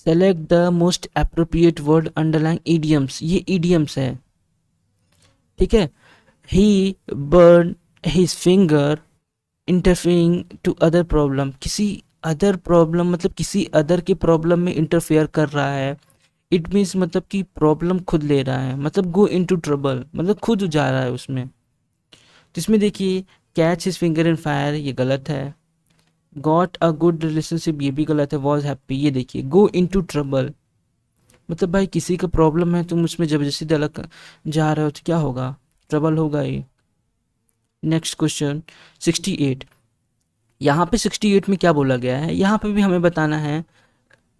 select the most appropriate word underline idioms. ये ईडियम्स है, ठीक है। He burn his finger interfering to other problem, किसी अदर प्रॉब्लम मतलब किसी अदर के प्रॉब्लम में इंटरफेयर कर रहा है। इट मीन्स मतलब कि प्रॉब्लम खुद ले रहा है, मतलब गो इनटू ट्रबल मतलब खुद जा रहा है उसमें। तो इसमें देखिए catch his finger in fire, ये गलत है। गॉट अ गुड रिलेशनशिप, ये भी गलत है। वॉज हैप्पी, ये देखिए गो इनटू ट्रबल, मतलब भाई किसी का प्रॉब्लम है तुम उसमें जबरदस्ती दलक जा रहे हो तो क्या होगा, ट्रबल होगा ही। Next question 68। यहाँ पे 68 में क्या बोला गया है, यहाँ पे भी हमें बताना है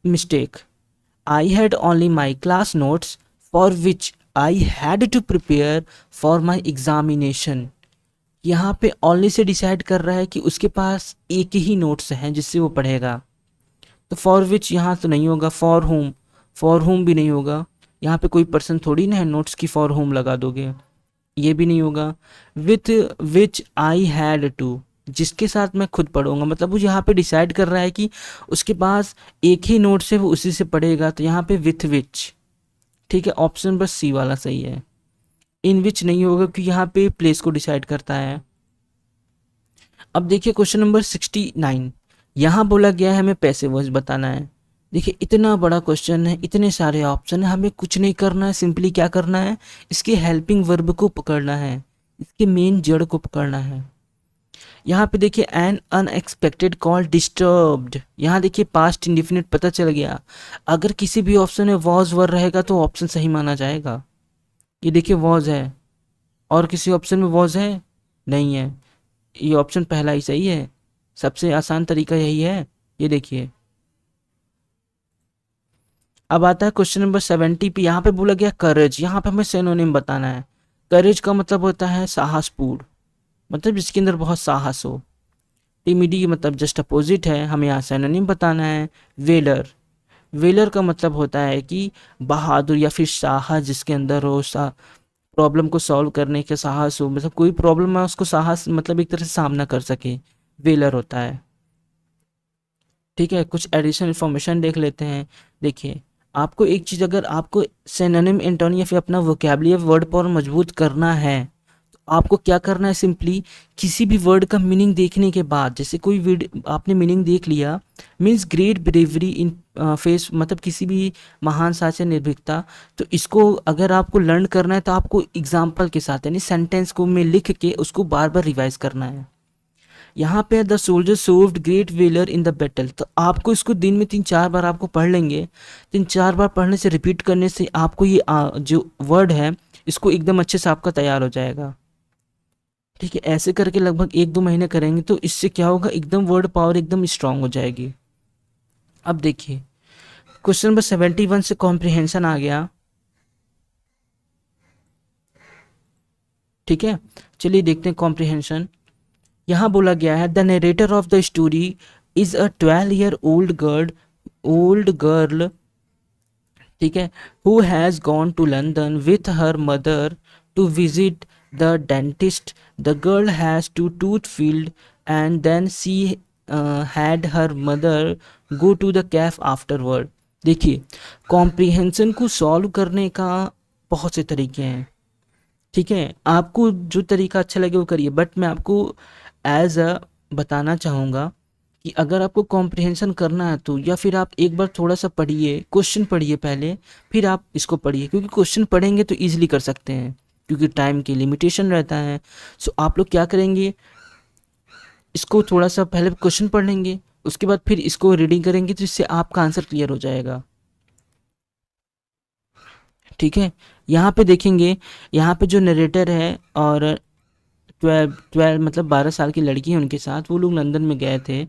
mistake. I had only my class notes for which I had to prepare for my examination. यहाँ पे ओनली से डिसाइड कर रहा है कि उसके पास एक ही नोट्स हैं जिससे वो पढ़ेगा। तो फॉर विच यहाँ तो नहीं होगा, फॉर होम भी नहीं होगा, यहाँ पे कोई पर्सन थोड़ी ना है नोट्स की फॉर होम लगा दोगे, ये भी नहीं होगा। With which I had to, जिसके साथ मैं खुद पढ़ूंगा, मतलब वो यहाँ पे डिसाइड कर रहा है कि उसके पास एक ही नोट्स है, वो उसी से पढ़ेगा, तो यहाँ पे विथ विच। ठीक है, ऑप्शन बस सी वाला सही है। इन विच नहीं होगा क्योंकि यहाँ पे प्लेस को डिसाइड करता है। अब देखिए क्वेश्चन नंबर 69, यहाँ बोला गया है हमें पैसे वर्ज बताना है। देखिए इतना बड़ा क्वेश्चन है, इतने सारे ऑप्शन है, हमें कुछ नहीं करना है, सिंपली क्या करना है, इसके हेल्पिंग वर्ब को पकड़ना है, इसके मेन जड़ को पकड़ना है। यहाँ पे देखिए एन अनएक्सपेक्टेड कॉल डिस्टर्ब्ड, यहाँ देखिए पास्ट इंडिफिनिट पता चल गया। अगर किसी भी ऑप्शन में वॉज वर रहेगा तो ऑप्शन सही माना जाएगा। ये देखिए वॉज है, और किसी ऑप्शन में वॉज है नहीं है, ये ऑप्शन पहला ही सही है, सबसे आसान तरीका यही है। ये देखिए अब आता है क्वेश्चन नंबर 70 पे, यहाँ पे बोला गया करेज, यहाँ पे हमें सिनोनिम बताना है। करेज का मतलब होता है साहसपूर्ण, मतलब जिसके अंदर बहुत साहस हो। टिमिडी मतलब जस्ट अपोजिट है, हमें यहाँ सिनोनिम बताना है। वेलर, वेलर का मतलब होता है कि बहादुर या फिर साहस जिसके अंदर हो, प्रॉब्लम को सॉल्व करने के साहस हो, मतलब कोई प्रॉब्लम है उसको साहस मतलब एक तरह से सामना कर सके, वेलर होता है। ठीक है, कुछ एडिशनल इन्फॉर्मेशन देख लेते हैं। देखिए आपको एक चीज़, अगर आपको सिनोनिम एंटोनिम या फिर अपना वोकैबुलरी वर्ड पावर मजबूत करना है तो आपको क्या करना है, सिंपली किसी भी वर्ड का मीनिंग देखने के बाद, जैसे कोई वर्ड आपने मीनिंग देख लिया, मीन्स ग्रेट ब्रेवरी इन फेस, मतलब किसी भी महान साहस या निर्भीकता, तो इसको अगर आपको लर्न करना है तो आपको एग्जाम्पल के साथ यानी सेंटेंस को में लिख के उसको बार बार रिवाइज करना है। यहाँ पे the soldier served great valour in the battle, तो आपको इसको दिन में 3-4 बार आपको पढ़ लेंगे। 3-4 बार पढ़ने से, रिपीट करने से आपको ये जो वर्ड है इसको एकदम अच्छे से आपका तैयार हो जाएगा। ठीक है, ऐसे करके लगभग 1-2 महीने करेंगे तो इससे क्या होगा, एकदम वर्ड पावर एकदम स्ट्रांग हो जाएगी। अब देखिए क्वेश्चन नंबर 71 से कॉम्प्रिहेंशन आ गया। ठीक है, चलिए देखते हैं कॉम्प्रिहेंशन। यहाँ बोला गया है the narrator of the story is a 12-year-old girl, ठीक है, who has gone to London with her mother to visit the dentist. The girl has to tooth filled and then she had her mother go to the cafe afterward. देखिए comprehension को solve करने का बहुत से तरीके हैं। ठीक है, आपको जो तरीका अच्छा लगे वो करिए, बट मैं आपको एज अ बताना चाहूँगा कि अगर आपको कॉम्प्रिहेंशन करना है तो या फिर आप एक बार थोड़ा सा पढ़िए, क्वेश्चन पढ़िए पहले, फिर आप इसको पढ़िए, क्योंकि क्वेश्चन पढ़ेंगे तो ईजिली कर सकते हैं क्योंकि टाइम की लिमिटेशन रहता है। सो आप लोग क्या करेंगे, इसको थोड़ा सा पहले क्वेश्चन पढ़ लेंगे, उसके बाद फिर इसको रीडिंग करेंगे तो इससे आपका आंसर क्लियर हो जाएगा। ठीक है, यहाँ पे देखेंगे, यहाँ पे जो नरेटर है और 12 मतलब 12 साल की लड़की है उनके साथ, वो लोग लंदन में गए थे।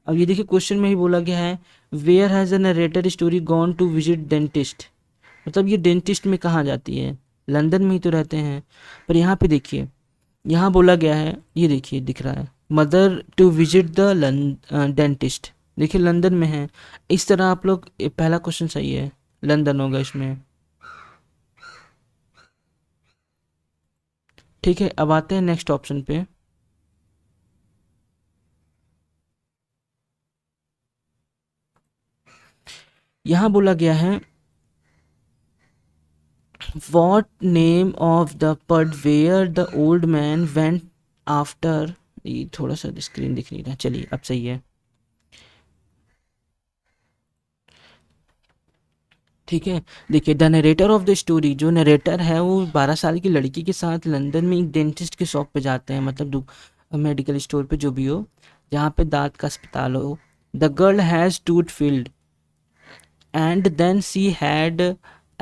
अब ये देखिए क्वेश्चन में ही बोला गया है where has a narrator story gone to visit dentist, मतलब ये डेंटिस्ट में कहाँ जाती है, लंदन में ही तो रहते हैं। पर यहाँ पे देखिए, यहाँ बोला गया है, ये देखिए दिख रहा है mother to visit the dentist, देखिए लंदन में है। इस तरह आप लोग, पहला क्वेश्चन सही है, लंदन होगा इसमें। ठीक है, अब आते हैं नेक्स्ट ऑप्शन पे। यहाँ बोला गया है what name of the pub where the old man went after, ये थोड़ा सा स्क्रीन दिख नहीं रहा, चलिए अब सही है। ठीक है, देखिए the narrator of the story, जो नरेटर है वो 12 साल की लड़की के साथ लंदन में एक डेंटिस्ट के शॉप पे जाते हैं, मतलब मेडिकल स्टोर पे जो भी हो, जहाँ पे दांत का अस्पताल हो। The girl has tooth filled and then she had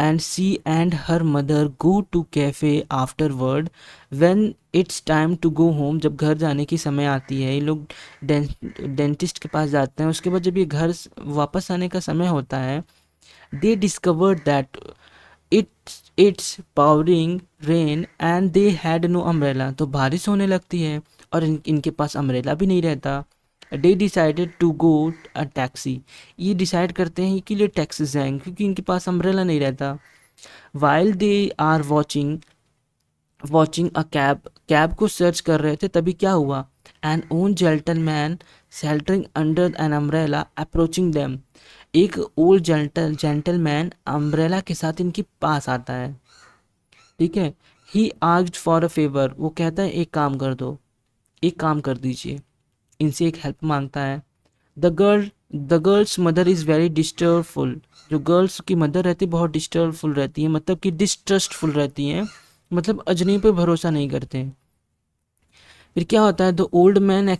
and she and her mother go to cafe afterward. When it's time to go home, जब घर जाने की समय आती है, ये लोग डेंटिस्ट के पास जाते हैं, उसके बाद जब ये घर वापस आने का समय होता है, they discovered that it's pouring rain and they had no umbrella. तो बारिश होने लगती है और इनके पास अम्ब्रेला भी नहीं रहता. They decided to go a taxi. ये डिसाइड करते हैं कि लिए टैक्सी जाएंगे क्योंकि इनके पास अम्ब्रेला नहीं रहता. While they are watching a cab को सर्च कर रहे थे, तभी क्या हुआ, an old gentleman sheltering under an umbrella approaching them. एक ओल्ड जेंटलमैन अम्ब्रेला के साथ इनके पास आता है. ठीक है. He asked for a favour. वो कहता है एक काम कर दो, एक काम कर दीजिए. इनसे एक हेल्प मांगता है. The girl's mother is very disturbful. जो गर्ल्स की मदर रहती है बहुत डिस्टर्बफुल रहती है, मतलब कि डिस्ट्रस्टफुल रहती हैं, मतलब अजनबी पे भरोसा नहीं करते हैं. फिर क्या होता है, द ओल्ड मैन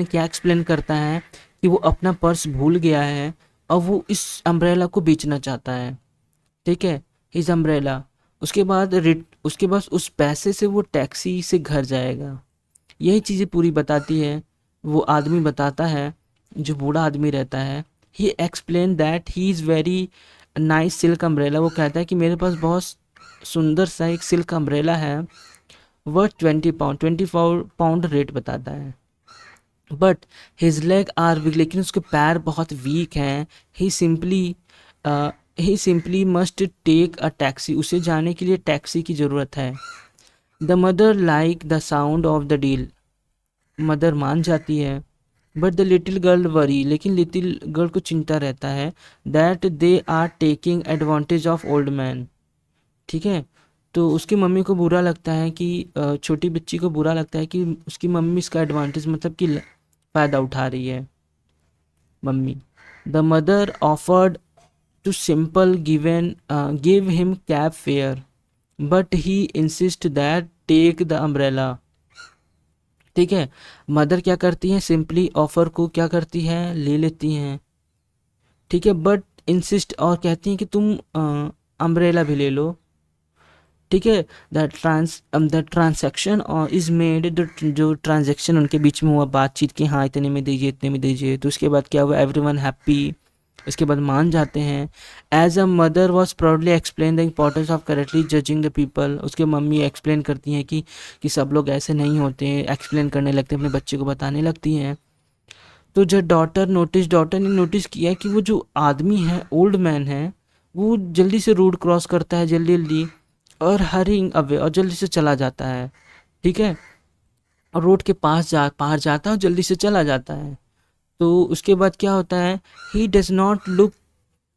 क्या एक्सप्लेन करता है कि वो अपना पर्स भूल गया है और वो इस अम्ब्रेला को बेचना चाहता है. ठीक है, हिज अम्ब्रेला. उसके बाद उस पैसे से वो टैक्सी से घर जाएगा. यही चीज़ें पूरी बताती है. वो आदमी बताता है, जो बूढ़ा आदमी रहता है, he explain that he is very nice silk umbrella. वो कहता है कि मेरे पास बहुत सुंदर सा एक सिल्क अम्ब्रेला है, वर्थ 24 पाउंड रेट बताता है. But his leg are weak. लेकिन उसके पैर बहुत वीक हैं. He simply must take a taxi. उसे जाने के लिए टैक्सी की ज़रूरत है. The mother like the sound of the deal. मदर मान जाती है. But the little girl worry. लेकिन लिटिल गर्ल को चिंता रहता है that they are taking advantage of old man. ठीक है. तो उसकी मम्मी को बुरा लगता है कि छोटी बच्ची को बुरा लगता है कि उसकी मम्मी इसका एडवांटेज, मतलब कि फ़ायदा उठा रही है मम्मी. The mother offered to simple give him cab fare but he insist that take the umbrella. ठीक है. मदर क्या करती हैं, सिंपली ऑफर को क्या करती हैं, ले लेती हैं. ठीक है. बट इंसिस्ट, और कहती हैं कि तुम अम्ब्रेला भी ले लो. ठीक है. The transaction is made. जो ट्रांजैक्शन उनके बीच में हुआ, बातचीत की, हाँ इतने में दीजिए इतने में दीजिए. तो उसके बाद क्या हुआ, एवरीवन हैप्पी. इसके बाद मान जाते हैं. As a mother was proudly explain the importance of correctly judging the people. उसके मम्मी एक्सप्लेन करती हैं कि सब लोग ऐसे नहीं होते हैं. एक्सप्लेन करने लगते हैं, अपने बच्चे को बताने लगती हैं. तो जब डॉटर ने नोटिस किया कि वो जो आदमी है, ओल्ड मैन है, वो जल्दी से रोड क्रॉस करता है, जल्दी और हरिंग अवे, और जल्दी से चला जाता है. ठीक है. और रोड के पार जाता है और जल्दी से चला जाता है. तो उसके बाद क्या होता है, he does not look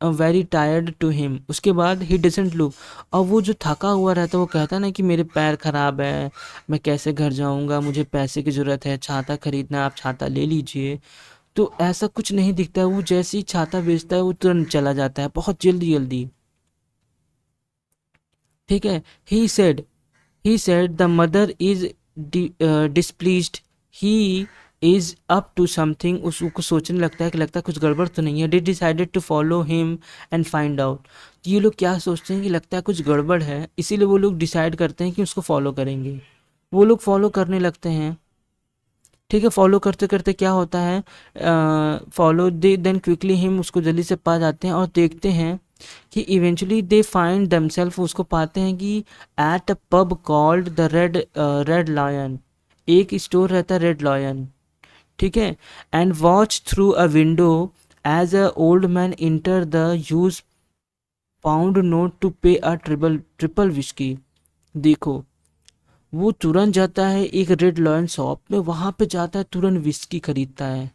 very tired to him. उसके बाद ही डजेंट लुक, और वो जो थका हुआ रहता है वो कहता है ना कि मेरे पैर ख़राब है, मैं कैसे घर जाऊंगा, मुझे पैसे की ज़रूरत है, छाता खरीदना, आप छाता ले लीजिए. तो ऐसा कुछ नहीं दिखता है. वो जैसे ही छाता बेचता है वो तुरंत चला जाता है, बहुत जल्दी. ठीक है. He said the mother is displeased. He is up to something. उसको सोचने लगता है कि लगता है कुछ गड़बड़ तो नहीं है. They decided to follow him and find out. ये लोग क्या सोचते हैं कि लगता है कुछ गड़बड़ है, इसीलिए वो लोग डिसाइड करते हैं कि उसको फॉलो करेंगे. वो लोग फॉलो करने लगते हैं. ठीक है. फॉलो करते करते क्या होता है, फॉलो दे देन क्विकली हिम. उसको जल्दी से पा जाते हैं और देखते हैं कि इवेंचुअली दे फाइंड देमसेल्फ. उसको पाते हैं कि at a pub called the Red Lion. एक स्टोर रहता है रेड लायन. ठीक है. And watch through a window as a old man enter the use pound note to pay a triple whisky. देखो, वो तुरंत जाता है एक रेड लायन शॉप में, वहाँ पे जाता है, तुरंत विस्की खरीदता है.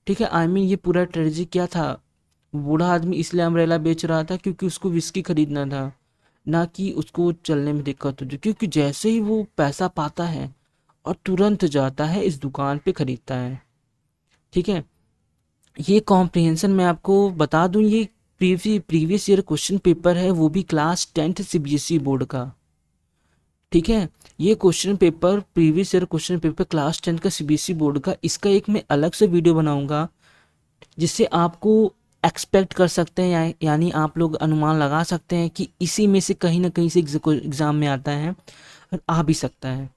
ठीक है. आई मीन ये पूरा ट्रेजेडी क्या था, बूढ़ा आदमी इसलिए अम्ब्रेला बेच रहा था क्योंकि उसको विस्की खरीदना था, ना कि उसको चलने में दिक्कत होती. क्योंकि जैसे ही वो पैसा पाता है और तुरंत जाता है इस दुकान पे खरीदता है. ठीक है. ये कॉम्प्रिहेंशन मैं आपको बता दूं, ये प्रीवियस ईयर क्वेश्चन पेपर है, वो भी क्लास 10th CBSE बोर्ड का. ठीक है. ये question paper previous year question paper class 10 का CBSE बोर्ड का. इसका एक मैं अलग से वीडियो बनाऊंगा जिससे आपको एक्सपेक्ट कर सकते हैं, यानी आप लोग अनुमान लगा सकते हैं कि इसी में से कहीं ना कहीं से एग्जाम में आता है और आ भी सकता है।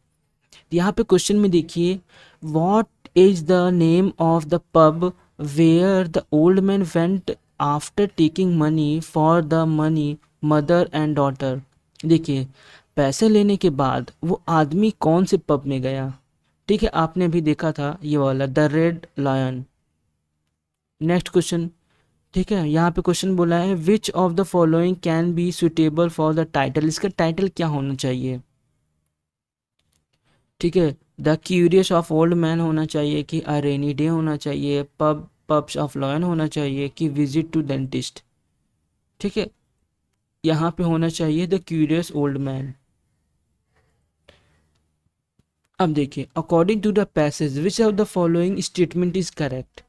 यहाँ पे क्वेश्चन में देखिए, what is the name of the pub where the old man went after taking money for the money mother and daughter. देखिए, पैसे लेने के बाद वो आदमी कौन से पब में गया। ठीक है, आपने भी देखा था ये वाला, the Red Lion. Next question, ठीक है, यहाँ पे क्वेश्चन बोला है which of the following can be suitable for the title. इसका टाइटल क्या होना चाहिए। ठीक है, the curious of old man होना चाहिए कि अ रेनी डे होना चाहिए, पब्स ऑफ लॉयन होना चाहिए कि विजिट टू डेंटिस्ट। ठीक है, यहाँ पे होना चाहिए द क्यूरियस ओल्ड मैन। अब देखिए, according to the passage which of the following statement is correct.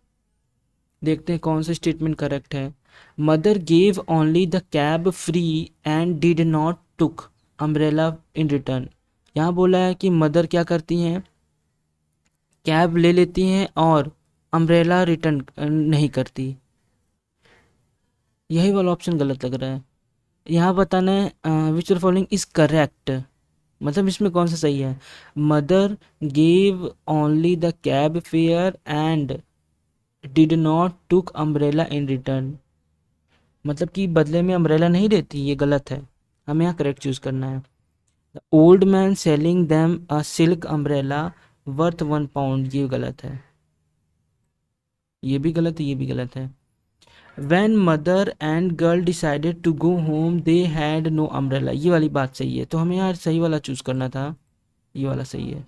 देखते हैं कौन सा स्टेटमेंट करेक्ट है। Mother gave only the cab free and did not took umbrella in return. यहाँ बोला है कि मदर क्या करती हैं, कैब ले लेती हैं और अम्ब्रेला रिटर्न नहीं करती। यही वाला ऑप्शन गलत लग रहा है। यहाँ बताना है which of following is correct, मतलब इसमें कौन सा सही है। Mother gave only the cab fair and did not took umbrella in return, मतलब कि बदले में अम्ब्रेला नहीं देती, ये गलत है। हमें यहाँ करेक्ट चूज करना है। The old man selling them a silk umbrella worth £1, ये गलत है, ये भी गलत है, ये भी गलत है। When mother and girl decided to go home, they had no umbrella, ये वाली बात सही है, तो हमें यार सही वाला चूज करना था, ये वाला सही है।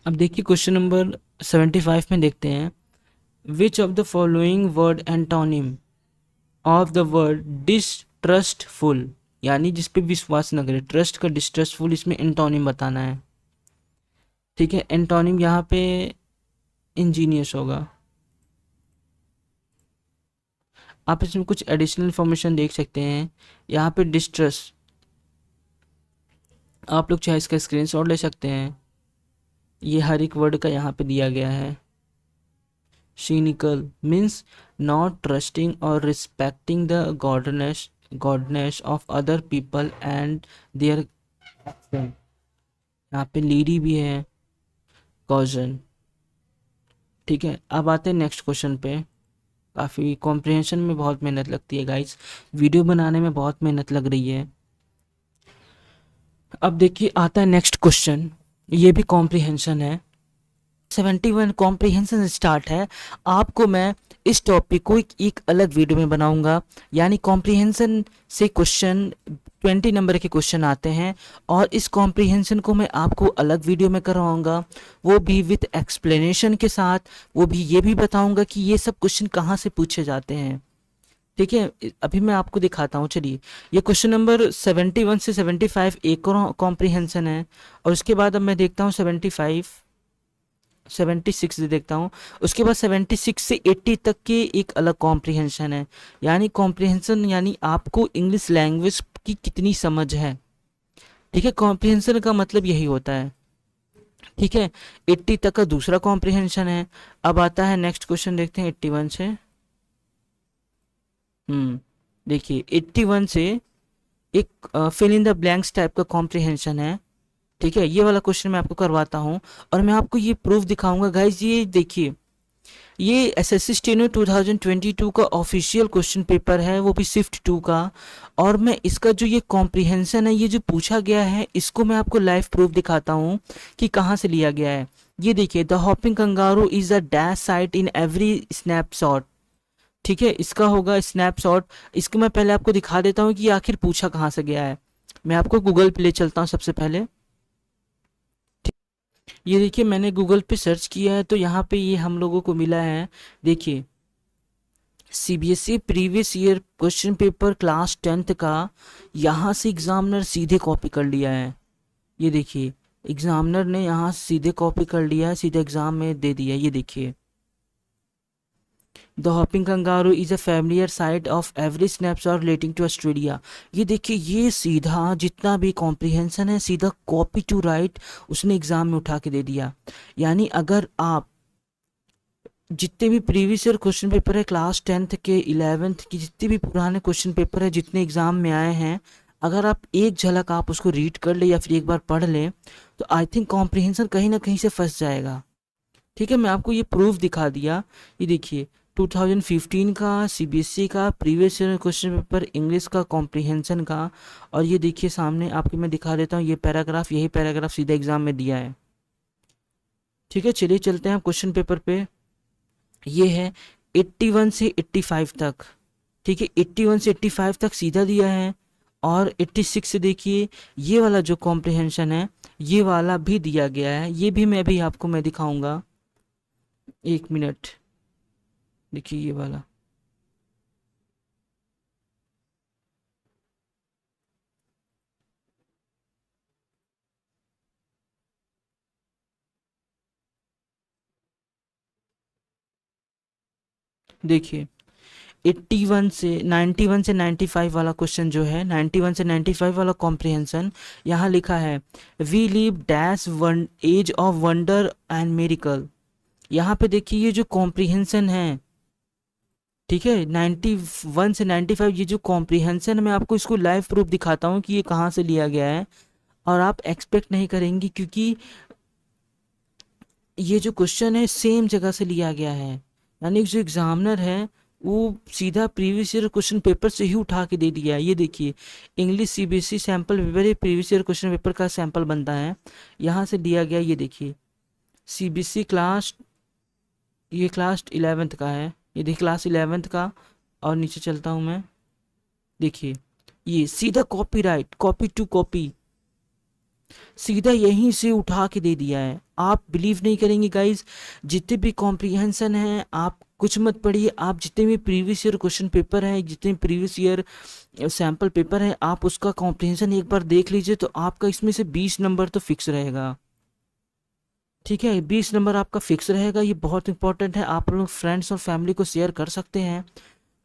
अब देखिए क्वेश्चन नंबर 75 में देखते हैं, विच of the following word antonym of the word distrustful, यानी जिस पे विश्वास न करे, ट्रस्ट का डिस्ट्रस्टफुल, इसमें एंटोनिम बताना है। ठीक है, एंटोनिम यहाँ पे इंजीनियस होगा। आप इसमें कुछ एडिशनल इंफॉर्मेशन देख सकते हैं। यहाँ पे डिस्ट्रस्ट, आप लोग चाहे इसका स्क्रीनशॉट ले सकते हैं, ये हर एक वर्ड का यहाँ पे दिया गया है। cynical मीन्स नॉट ट्रस्टिंग और respecting the goodness of other people and their action. यहाँ पे लीडी भी है, कॉजन। ठीक है, अब आते हैं नेक्स्ट क्वेश्चन पे। काफ़ी कॉम्प्रिहेंशन में बहुत मेहनत लगती है गाइस, वीडियो बनाने में बहुत मेहनत लग रही है। अब देखिए आता है नेक्स्ट क्वेश्चन, ये भी कॉम्प्रिहेंशन है। 71 कॉम्प्रिहेंशन स्टार्ट है। आपको मैं इस टॉपिक को एक अलग वीडियो में बनाऊंगा, यानी कॉम्प्रिहेंशन से क्वेश्चन 20 नंबर के क्वेश्चन आते हैं और इस कॉम्प्रिहेंशन को मैं आपको अलग वीडियो में करवाऊंगा, वो भी विथ एक्सप्लेनेशन के साथ। वो भी ये भी बताऊंगा कि ये सब क्वेश्चन कहाँ से पूछे जाते हैं। ठीक है, अभी मैं आपको दिखाता हूँ। चलिए, ये क्वेश्चन नंबर 71 से 75 एक और कॉम्प्रिहेंशन है, और उसके बाद अब मैं देखता हूँ 76 देखता हूँ, उसके बाद 76 से 80 तक के एक अलग कॉम्प्रिहेंशन है। यानी कॉम्प्रिहेंशन यानी आपको इंग्लिश लैंग्वेज की कितनी समझ है। ठीक है, कॉम्प्रिहेंशन का मतलब यही होता है। ठीक है, 80 तक का दूसरा कॉम्प्रिहेंशन है। अब आता है नेक्स्ट क्वेश्चन, देखते हैं 81 से। देखिए 81 से एक fill in the blanks type का कॉम्प्रिहेंशन है। ठीक है, ये वाला क्वेश्चन मैं आपको करवाता हूँ और मैं आपको ये प्रूफ दिखाऊंगा गाइज। ये देखिए, ये एसएससी स्टेनो 2022 का ऑफिशियल क्वेश्चन पेपर है, वो भी शिफ्ट 2 का। और मैं इसका जो ये कॉम्प्रिहेंशन है, ये जो पूछा गया है, इसको मैं आपको लाइव प्रूफ दिखाता हूँ कि कहाँ से लिया गया है। ये देखिए, the hopping kangaroo is a dash sight in every snapshot. ठीक है, इसका होगा स्नैपशॉट। इसको मैं पहले आपको दिखा देता हूँ कि आखिर पूछा कहाँ से गया है। मैं आपको गूगल पे ले चलता हूँ सबसे पहले। ये देखिए, मैंने गूगल पे सर्च किया है तो यहाँ पे ये हम लोगों को मिला है। देखिए, CBSE previous year question paper class 10th का, यहाँ से एग्जामिनर सीधे कॉपी कर लिया है। ये देखिए, एग्जामिनर ने यहाँ सीधे कॉपी कर लिया है, सीधे एग्जाम में दे दिया। ये देखिए, the hopping kangaroo is a familiar sight of every snapshot relating to Australia. ये देखिए, ये सीधा जितना भी कॉम्प्रिहेंशन है सीधा कॉपी टू राइट उसने एग्जाम में उठा के दे दिया। यानी अगर आप जितने भी प्रीवियस ईयर क्वेश्चन पेपर है क्लास 10th के 11th की, जितने भी पुराने क्वेश्चन पेपर है जितने एग्जाम में आए हैं, अगर आप एक झलक आप उसको रीड कर ले या फिर एक बार पढ़ लें तो आई थिंक कॉम्प्रिहेंशन कहीं ना कहीं से फंस जाएगा। ठीक है, मैं आपको ये प्रूफ दिखा दिया। ये देखिए 2015 का सीबीएसई का previous year question paper English का कॉम्प्रिहेंशन का, और ये देखिए सामने आपके मैं दिखा देता हूँ ये पैराग्राफ, यही पैराग्राफ सीधा एग्जाम में दिया है। ठीक है, चलिए चलते हैं क्वेश्चन पेपर पे। ये है 81 से 85 तक। ठीक है, 81 से 85 तक सीधा दिया है, और 86 से देखिए ये वाला जो कॉम्प्रिहेंशन है ये वाला भी दिया गया है। ये भी मैं अभी आपको मैं दिखाऊंगा, एक मिनट। देखिए ये वाला, देखिए 81 से 91 से 95 वाला क्वेश्चन जो है, 91 से 95 वाला कॉम्प्रिहेंशन, यहाँ लिखा है we live dash one age of wonder and miracle. यहाँ पे देखिए ये जो कॉम्प्रिहेंशन है, ठीक है, 91 से 95 ये जो कॉम्प्रिहेंशन, मैं आपको इसको लाइव प्रूफ दिखाता हूँ कि ये कहाँ से लिया गया है, और आप एक्सपेक्ट नहीं करेंगे क्योंकि ये जो क्वेश्चन है सेम जगह से लिया गया है। यानी जो एग्जामिनर है वो सीधा प्रीवियस ईयर क्वेश्चन पेपर से ही उठा के दे दिया है। ये देखिए इंग्लिश सीबीएसई सैम्पल पेपर, ये प्रीवियस ईयर क्वेश्चन पेपर का सैंपल बनता है, यहाँ से दिया गया। ये देखिए सीबीएसई क्लास, ये क्लास 11th का है, ये देखिए क्लास 11th का, और नीचे चलता हूँ मैं, देखिए ये सीधा कॉपीराइट, कॉपी टू कॉपी सीधा यहीं से उठा के दे दिया है। आप बिलीव नहीं करेंगे गाइज, जितने भी कॉम्प्रिहेंशन हैं आप कुछ मत पढ़िए, आप जितने भी प्रीवियस ईयर क्वेश्चन पेपर हैं, जितने प्रीवियस ईयर सैम्पल पेपर है, आप उसका कॉम्प्रिहेंशन एक बार देख लीजिए तो आपका इसमें से 20 नंबर तो फिक्स रहेगा। ठीक है, 20 नंबर आपका फिक्स रहेगा। ये बहुत इंपॉर्टेंट है, आप लोग फ्रेंड्स और फैमिली को शेयर कर सकते हैं,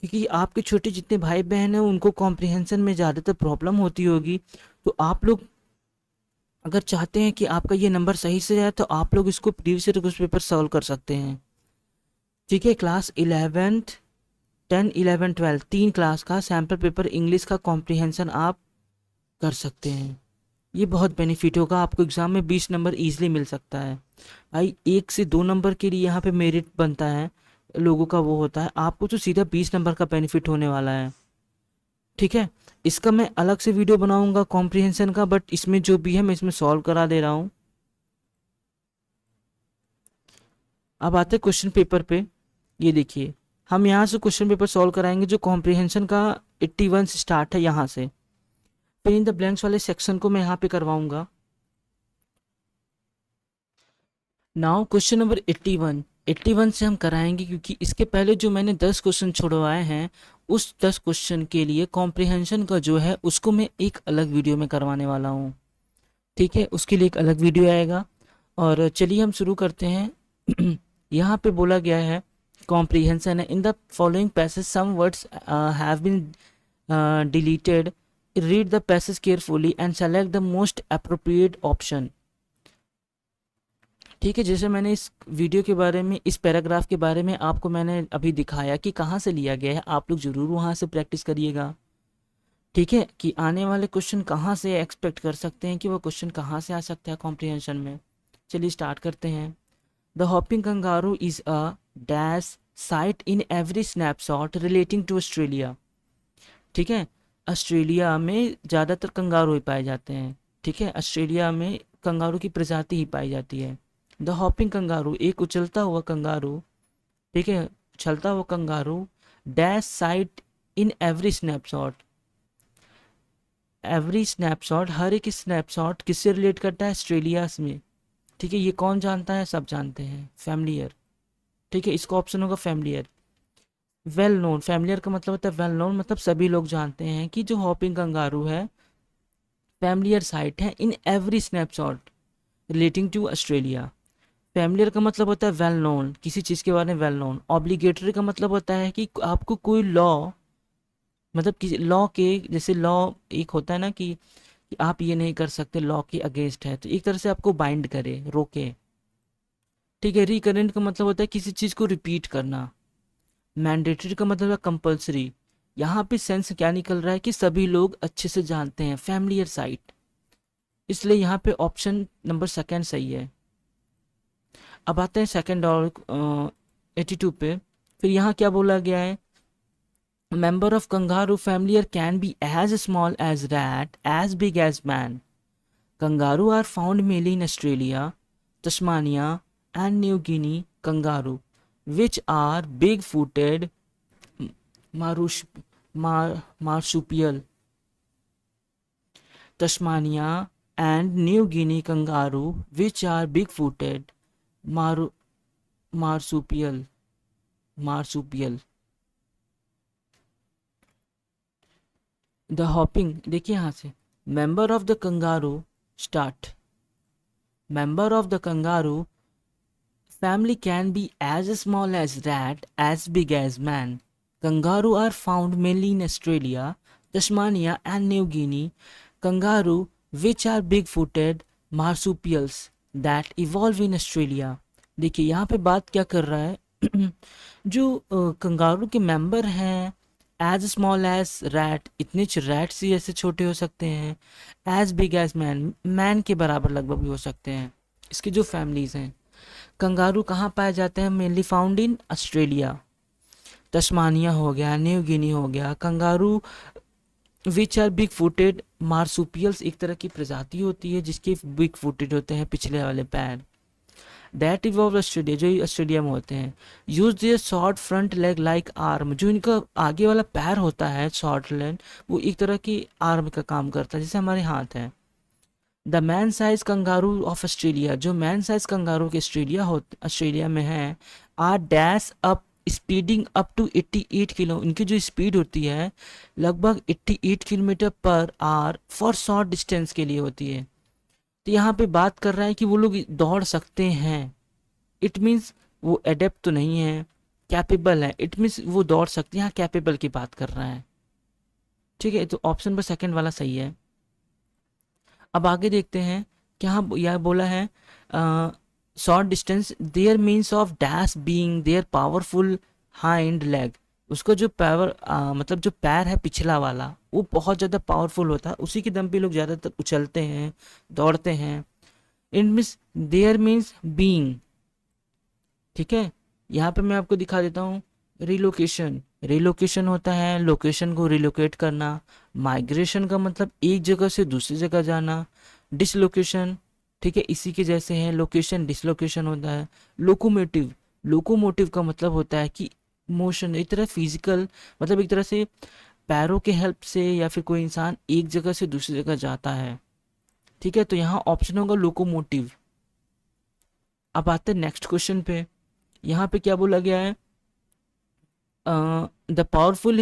क्योंकि आपके छोटे जितने भाई बहन हैं उनको कॉम्प्रिहेंशन में ज़्यादातर प्रॉब्लम होती होगी। तो आप लोग अगर चाहते हैं कि आपका ये नंबर सही से जाए तो आप लोग इसको previous year question paper solve कर सकते हैं। ठीक है, क्लास 11th 10 11 12 तीन क्लास का सैम्पल पेपर इंग्लिश का कॉम्प्रिहेंशन आप कर सकते हैं। ये बहुत बेनिफिट होगा आपको, एग्जाम में 20 नंबर ईजिली मिल सकता है भाई। 1 से 2 नंबर के लिए यहाँ पे मेरिट बनता है, लोगों का वो होता है, आपको तो सीधा 20 नंबर का बेनिफिट होने वाला है। ठीक है, इसका मैं अलग से वीडियो बनाऊंगा कॉम्प्रिहेंशन का, बट इसमें जो भी है मैं इसमें सॉल्व करा दे रहा हूँ। अब आते हैं क्वेश्चन पेपर पे। ये देखिए हम यहाँ से क्वेश्चन पेपर सॉल्व कराएंगे जो कॉम्प्रिहेंशन का 81 से स्टार्ट है, यहाँ से फिर इन द ब्लैंक्स वाले सेक्शन को मैं यहाँ पे करवाऊंगा। नाउ क्वेश्चन नंबर 81 से हम कराएंगे, क्योंकि इसके पहले जो मैंने 10 क्वेश्चन छोड़वाए हैं उस 10 क्वेश्चन के लिए कॉम्प्रिहेंशन का जो है उसको मैं एक अलग वीडियो में करवाने वाला हूँ। ठीक है, उसके लिए एक अलग वीडियो आएगा। और चलिए हम शुरू करते हैं। यहाँ पे बोला गया है कॉम्प्रिहेंशन है, in the following passage some words have been deleted, read the passage carefully and select the most appropriate option. ठीक है, जैसे मैंने इस वीडियो के बारे में, इस पैराग्राफ के बारे में आपको मैंने अभी दिखाया कि कहाँ से लिया गया है, आप लोग ज़रूर वहाँ से प्रैक्टिस करिएगा। ठीक है, कि आने वाले क्वेश्चन कहाँ से एक्सपेक्ट कर सकते हैं, कि वो क्वेश्चन कहाँ से आ सकता है कॉम्प्रिहेंशन में। चलिए स्टार्ट करते हैं। The hopping kangaroo is a dash sight in every snapshot relating to Australia. ठीक है, ऑस्ट्रेलिया में ज़्यादातर कंगारू ही पाए जाते हैं। ठीक है, ऑस्ट्रेलिया में कंगारू की प्रजाति ही पाई जाती है। द हॉपिंग कंगारू एक उछलता हुआ कंगारू, ठीक है, उछलता हुआ kangaroo, dash sight in every snapshot, every snapshot हर एक स्नैपशॉट किससे रिलेट करता है, ऑस्ट्रेलिया में। ठीक है, ये कौन जानता है, सब जानते हैं, फैमिलियर। ठीक है, इसका ऑप्शन होगा फैमिलियर। वेल नोन, फैमिलियर का मतलब होता है वेल नोन, मतलब सभी लोग जानते हैं कि जो हॉपिंग कंगारू है फैमिलियर साइट है in every snapshot relating to Australia. Familiar का मतलब होता है वेल नोन, किसी चीज़ के बारे में वेल नोन। ऑब्लिगेटरी का मतलब होता है कि आपको कोई लॉ, मतलब किसी लॉ के, जैसे लॉ एक होता है ना कि आप ये नहीं कर सकते, लॉ के अगेंस्ट है, तो एक तरह से आपको बाइंड करे, रोके। ठीक है। रिकरेंट का मतलब होता है किसी चीज़ को रिपीट करना। मैंडेटरी का मतलब है कंपलसरी। यहाँ पे सेंस क्या निकल रहा है कि सभी लोग अच्छे से जानते हैं, फैमिलियर साइट, इसलिए यहाँ पे ऑप्शन नंबर सेकंड सही है। अब आते हैं सेकंड और 82 पे। फिर यहाँ क्या बोला गया है, member of kangaroo family can be as small as rat, as big as man. Kangaroo are found mainly in Australia, Tasmania, and New Guinea kangaroo, which are big-footed marush, marsupial. Tasmania and New Guinea kangaroo, which are big-footed maru, marsupial. marsupial. The hopping, देखिए यहाँ से, member of the kangaroo start, member of the kangaroo family can be as small as rat, as big as man. Kangaroo are found mainly in Australia, Tasmania and New Guinea. Kangaroo, which are big-footed marsupials that evolve in Australia. देखिए यहाँ पे बात क्या कर रहा है जो kangaroo के मेंबर हैं, एज स्मॉल एज रैट, इतने रैट्स ही ऐसे छोटे हो सकते हैं, as big as man, man के बराबर लगभग भी हो सकते हैं। इसकी जो फैमिलीज हैं, कंगारू कहाँ पाए जाते हैं, mainly found in Australia, Tasmania हो गया, न्यू गिनी हो गया। Kangaroo which are big footed marsupials, एक तरह की प्रजाति होती है जिसके बिग फुटेड होते हैं पिछले वाले पैर, दैट इवॉल्व ऑस्ट्रेलिया, जो ऑस्ट्रेलिया में होते हैं। Use their short front leg like arm, जो इनका आगे वाला पैर होता है शॉर्ट लेग, वो एक तरह की आर्म का काम करता है, जैसे हमारे हाथ है। The man size kangaroo of Australia, जो मैन साइज कंगारू के ऑस्ट्रेलिया में है, are dash up speeding up to 88 kilo, इनकी जो स्पीड होती है लगभग 88 kilometre per hour for short distance के लिए होती है। तो यहाँ पे बात कर रहा है कि वो लोग दौड़ सकते हैं, इट मीन्स वो एडेप्ट तो नहीं है, कैपेबल है, इट मीन्स वो दौड़ सकते हैं, यहाँ कैपेबल की बात कर रहा है। ठीक है, तो ऑप्शन पर सेकंड वाला सही है। अब आगे देखते हैं क्या यह बोला है, short distance their means of dash being their powerful hind leg, उसका जो पावर मतलब जो पैर है पिछला वाला वो बहुत ज़्यादा पावरफुल होता है, उसी के दम पे लोग ज़्यादातर उछलते हैं, दौड़ते हैं। इन मीन्स देयर मीन्स बीइंग। ठीक है, यहाँ पे मैं आपको दिखा देता हूँ, रिलोकेशन, रिलोकेशन होता है लोकेशन को रिलोकेट करना। माइग्रेशन का मतलब एक जगह से दूसरी जगह जाना। डिसलोकेशन, ठीक है, इसी के जैसे है, लोकेशन डिसलोकेशन होता है। लोकोमोटिव, लोकोमोटिव का मतलब होता है कि मोशन, एक तरह फिजिकल, मतलब एक तरह से पैरों के हेल्प से या फिर कोई इंसान एक जगह से दूसरी जगह जाता है। ठीक है, तो यहाँ ऑप्शन होगा लोकोमोटिव। अब आते हैं नेक्स्ट क्वेश्चन पे। यहाँ पे क्या बोला गया है, the powerful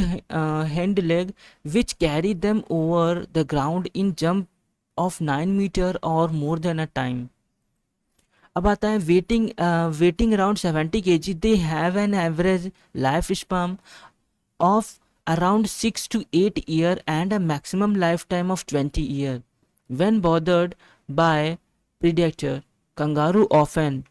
hind leg which carry them over the ground in jump of 9 meter or more than a time. अब आता है waiting around 70 kg, they have an average life span of around 6 to 8 year and a maximum lifetime of 20 year when bothered by predator. Kangaroo often,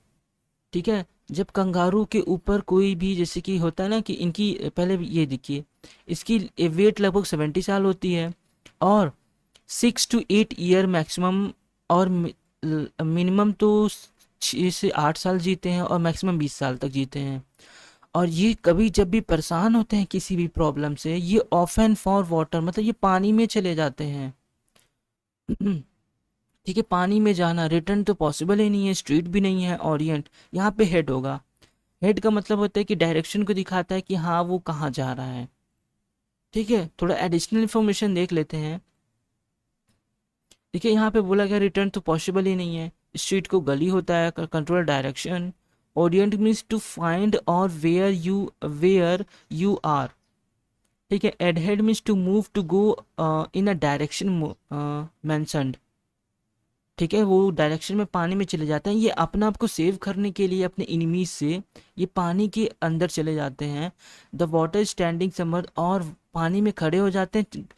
ठीक है, जब kangaroo के ऊपर कोई भी, जैसे कि होता है ना कि इनकी, पहले ये देखिए, इसकी वेट लगभग 70 साल होती है और 6 to 8 ईयर मैक्सिमम, और मिनिमम तो 6 से 8 साल जीते हैं और मैक्सिमम 20 साल तक जीते हैं। और ये कभी जब भी परेशान होते हैं किसी भी प्रॉब्लम से, ये ऑफन फॉर वाटर, मतलब ये पानी में चले जाते हैं। ठीक है, पानी में जाना, रिटर्न तो पॉसिबल ही नहीं है, स्ट्रीट भी नहीं है, ओरिएंट, यहाँ पे हेड होगा। हेड का मतलब होता है कि डायरेक्शन को दिखाता है कि हाँ वो कहाँ जा रहा है। ठीक है, थोड़ा एडिशनल इन्फॉर्मेशन देख लेते हैं। देखिए यहाँ पे बोला गया रिटर्न तो पॉसिबल ही नहीं है, स्ट्रीट को गली होता है, control direction. Orient means to find out where you are. ठीक है, ahead means to move, to go in a direction mentioned. ठीक है, वो डायरेक्शन में पानी में चले जाते हैं, ये अपना आप को सेव करने के लिए अपने इनिमीज से ये पानी के अंदर चले जाते हैं। द वाटर स्टैंडिंग समर, और पानी में खड़े हो जाते हैं,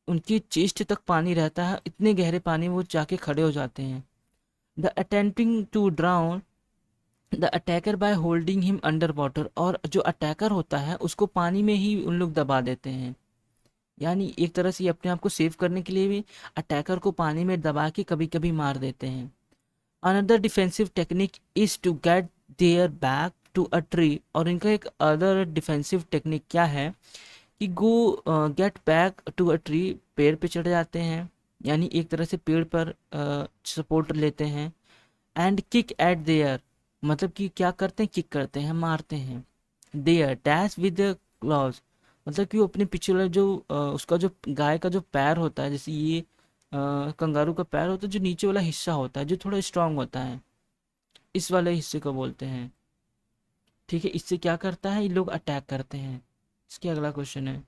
उनकी चेस्ट तक पानी रहता है, इतने गहरे पानी में वो जाके खड़े हो जाते हैं। The attempting to drown the attacker by holding him under water, और जो अटैकर होता है उसको पानी में ही उन लोग दबा देते हैं। यानी एक तरह से ये अपने आप को सेव करने के लिए भी अटैकर को पानी में दबा के कभी कभी मार देते हैं। Another defensive technique is to get their back to a tree, और इनका एक अदर डिफेंसिव टेक्निक क्या है कि go get back to a tree, पेड़ पे चढ़ जाते हैं, यानी एक तरह से पेड़ पर सपोर्ट लेते हैं। एंड किक एट देयर, मतलब कि क्या करते हैं, किक करते हैं, मारते हैं। देयर डैश विद क्लॉज, मतलब कि वो अपने पीछे वाला जो उसका जो गाय का जो पैर होता है, जैसे ये कंगारू का पैर होता है, जो नीचे वाला हिस्सा होता है जो थोड़ा स्ट्रांग होता है, इस वाले हिस्से को बोलते हैं। ठीक है, इससे क्या करता है, ये लोग अटैक करते हैं। इसके अगला क्वेश्चन है।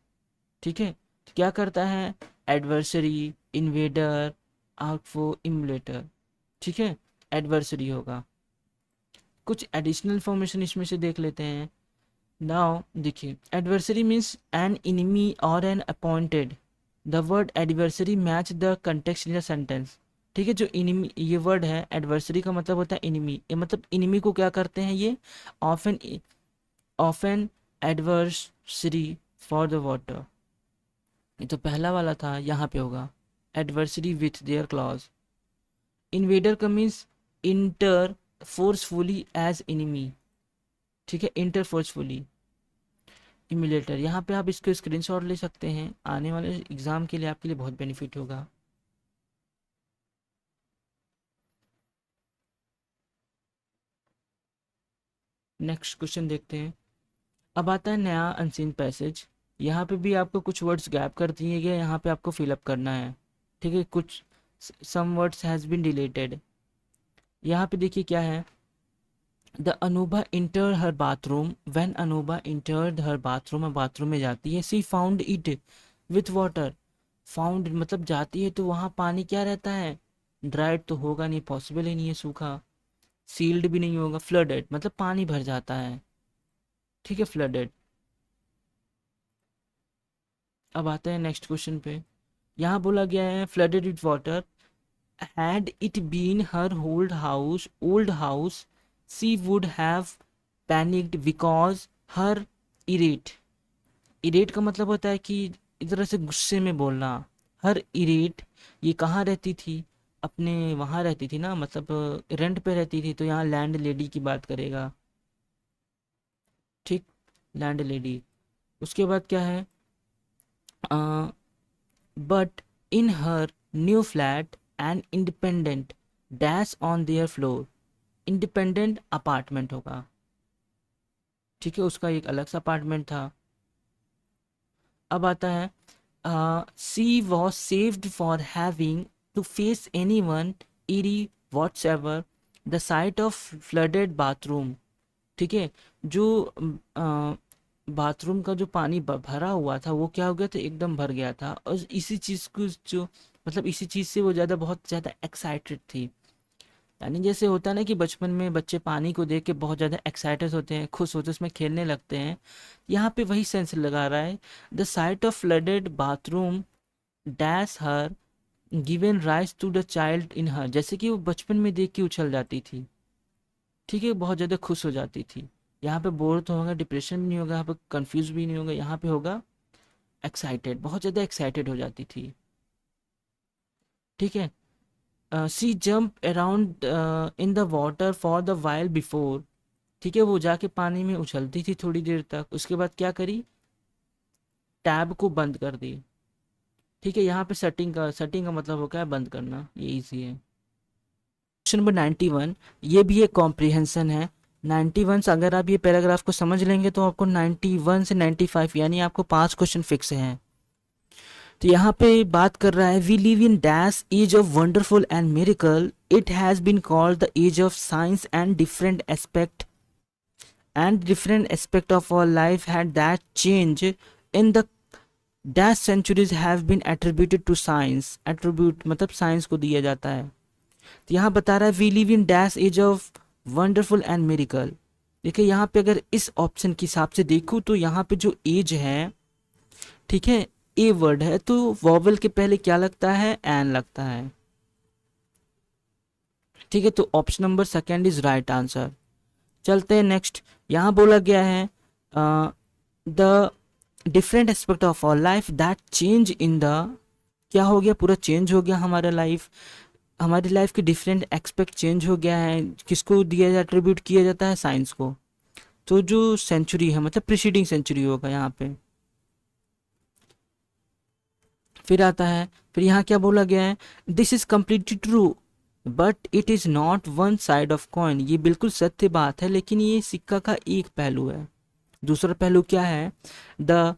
ठीक है, तो क्या करता है, एडवर्सरी, इन्वेडर, आर्कफो, इमुलेटर। ठीक है, एडवर्सरी होगा। कुछ एडिशनल इंफॉर्मेशन इसमें से देख लेते हैं। नाउ देखिए, एडवर्सरी मीन्स एन इनिमी और an appointed. The word adversary match the context in the sentence. ठीक है, जो इनिमी ये वर्ड है, एडवर्सरी का मतलब होता है इनिमी, ये मतलब इनिमी को क्या करते हैं ये, often often adversary for the water. ये तो पहला वाला था, यहाँ पे होगा adversary with their claws. Invader का means enter forcefully as enemy. ठीक है, इंटर फोर्सफुली। इमुलेटर, यहाँ पे आप इसको स्क्रीनशॉट ले सकते हैं, आने वाले एग्जाम के लिए आपके लिए बहुत बेनिफिट होगा। नेक्स्ट क्वेश्चन देखते हैं। अब आता है नया अनसीन पैसेज। यहाँ पे भी आपको कुछ वर्ड्स गैप कर दिए गए, यहाँ पे आपको फिलअप करना है। ठीक है, कुछ some words has been deleted. यहाँ पे देखिए क्या है, the Anubha enter her bathroom, when Anubha entered her bathroom, bathroom में जाती है, she found it with water. Found मतलब जाती है तो वहाँ पानी क्या रहता है, ड्राइड तो होगा नहीं, पॉसिबल ही नहीं है, सूखा। सील्ड भी नहीं होगा। फ्लडेड मतलब पानी भर जाता है। ठीक है, फ्लडेड। अब आते हैं नेक्स्ट क्वेश्चन पे। यहाँ बोला गया है flooded with water, had it been her old house she would have panicked because her irate. Irate का मतलब होता है कि इस तरह से गुस्से में बोलना। हर इरेट, ये कहाँ रहती थी, अपने वहाँ रहती थी ना, मतलब रेंट पे रहती थी, तो यहाँ लैंड लेडी की बात करेगा। ठीक, लैंड लेडी। उसके बाद क्या है, but in her new flat and independent dash on their floor. Independent apartment होगा। ठीक है, उसका एक अलग सा अपार्टमेंट था। अब आता है, she was saved for having to face anyone ire whatsoever the sight of flooded bathroom. ठीक है, जो बाथरूम का जो पानी भरा हुआ था वो क्या हो गया था, एकदम भर गया था, और इसी चीज़ को जो मतलब इसी चीज़ से वो ज़्यादा बहुत ज़्यादा एक्साइटेड थी। यानी जैसे होता है ना कि बचपन में बच्चे पानी को देख के बहुत ज़्यादा एक्साइटेड होते हैं, खुश होते हैं, उसमें खेलने लगते हैं। यहाँ पे वही सेंस लगा रहा है। The sight of flooded bathroom dash her given rise to the child in her, जैसे कि वो बचपन में देख के उछल जाती थी। ठीक है, बहुत ज़्यादा खुश हो जाती थी। यहाँ पे बोर तो होगा, डिप्रेशन भी नहीं होगा, यहाँ पे कंफ्यूज भी नहीं होगा, यहाँ पे होगा एक्साइटेड, बहुत ज़्यादा एक्साइटेड हो जाती थी। ठीक है, she jump around in the water for the while before. ठीक है, वो जाके पानी में उछलती थी थोड़ी देर तक, उसके बाद क्या करी, टैब को बंद कर दी। ठीक है, यहाँ पे सेटिंग का मतलब होता है बंद करना, ये इजी है। क्वेश्चन नंबर 91, ये भी एक कॉम्प्रिहेंसन है। 91 से अगर आप ये पैराग्राफ को समझ लेंगे तो आपको 91 से 95 यानी आपको 5 क्वेश्चन फिक्स हैं। तो यहाँ पे बात कर रहा है, we live in dash age of wonderful and miracle, it has been called the age of science and different aspect of our life had that change in the dash centuries have been attributed to science। attribute मतलब science को दिया जाता है। तो यहाँ बता रहा है we live in dash age of wonderful and miracle. देखिए यहाँ पे अगर इस ऑप्शन के हिसाब से देखूँ तो यहाँ पे जो एज है, ठीक है, ए वर्ड है, तो वॉवल के पहले क्या लगता है, एन लगता है। ठीक है, तो option number second is right answer. चलते हैं नेक्स्ट। यहाँ बोला गया है the different aspect of our life that change in the, क्या हो गया, पूरा चेंज हो गया हमारा लाइफ, हमारी लाइफ के डिफरेंट एक्सपेक्ट चेंज हो गया है। किसको दिया जाए, एट्रीब्यूट किया जाता है, साइंस को। तो जो सेंचुरी है मतलब प्रीसीडिंग सेंचुरी होगा यहाँ पे। फिर आता है, फिर यहाँ क्या बोला गया है, this is completely true but it is not one side of coin. ये बिल्कुल सत्य बात है लेकिन ये सिक्का का एक पहलू है। दूसरा पहलू क्या है, the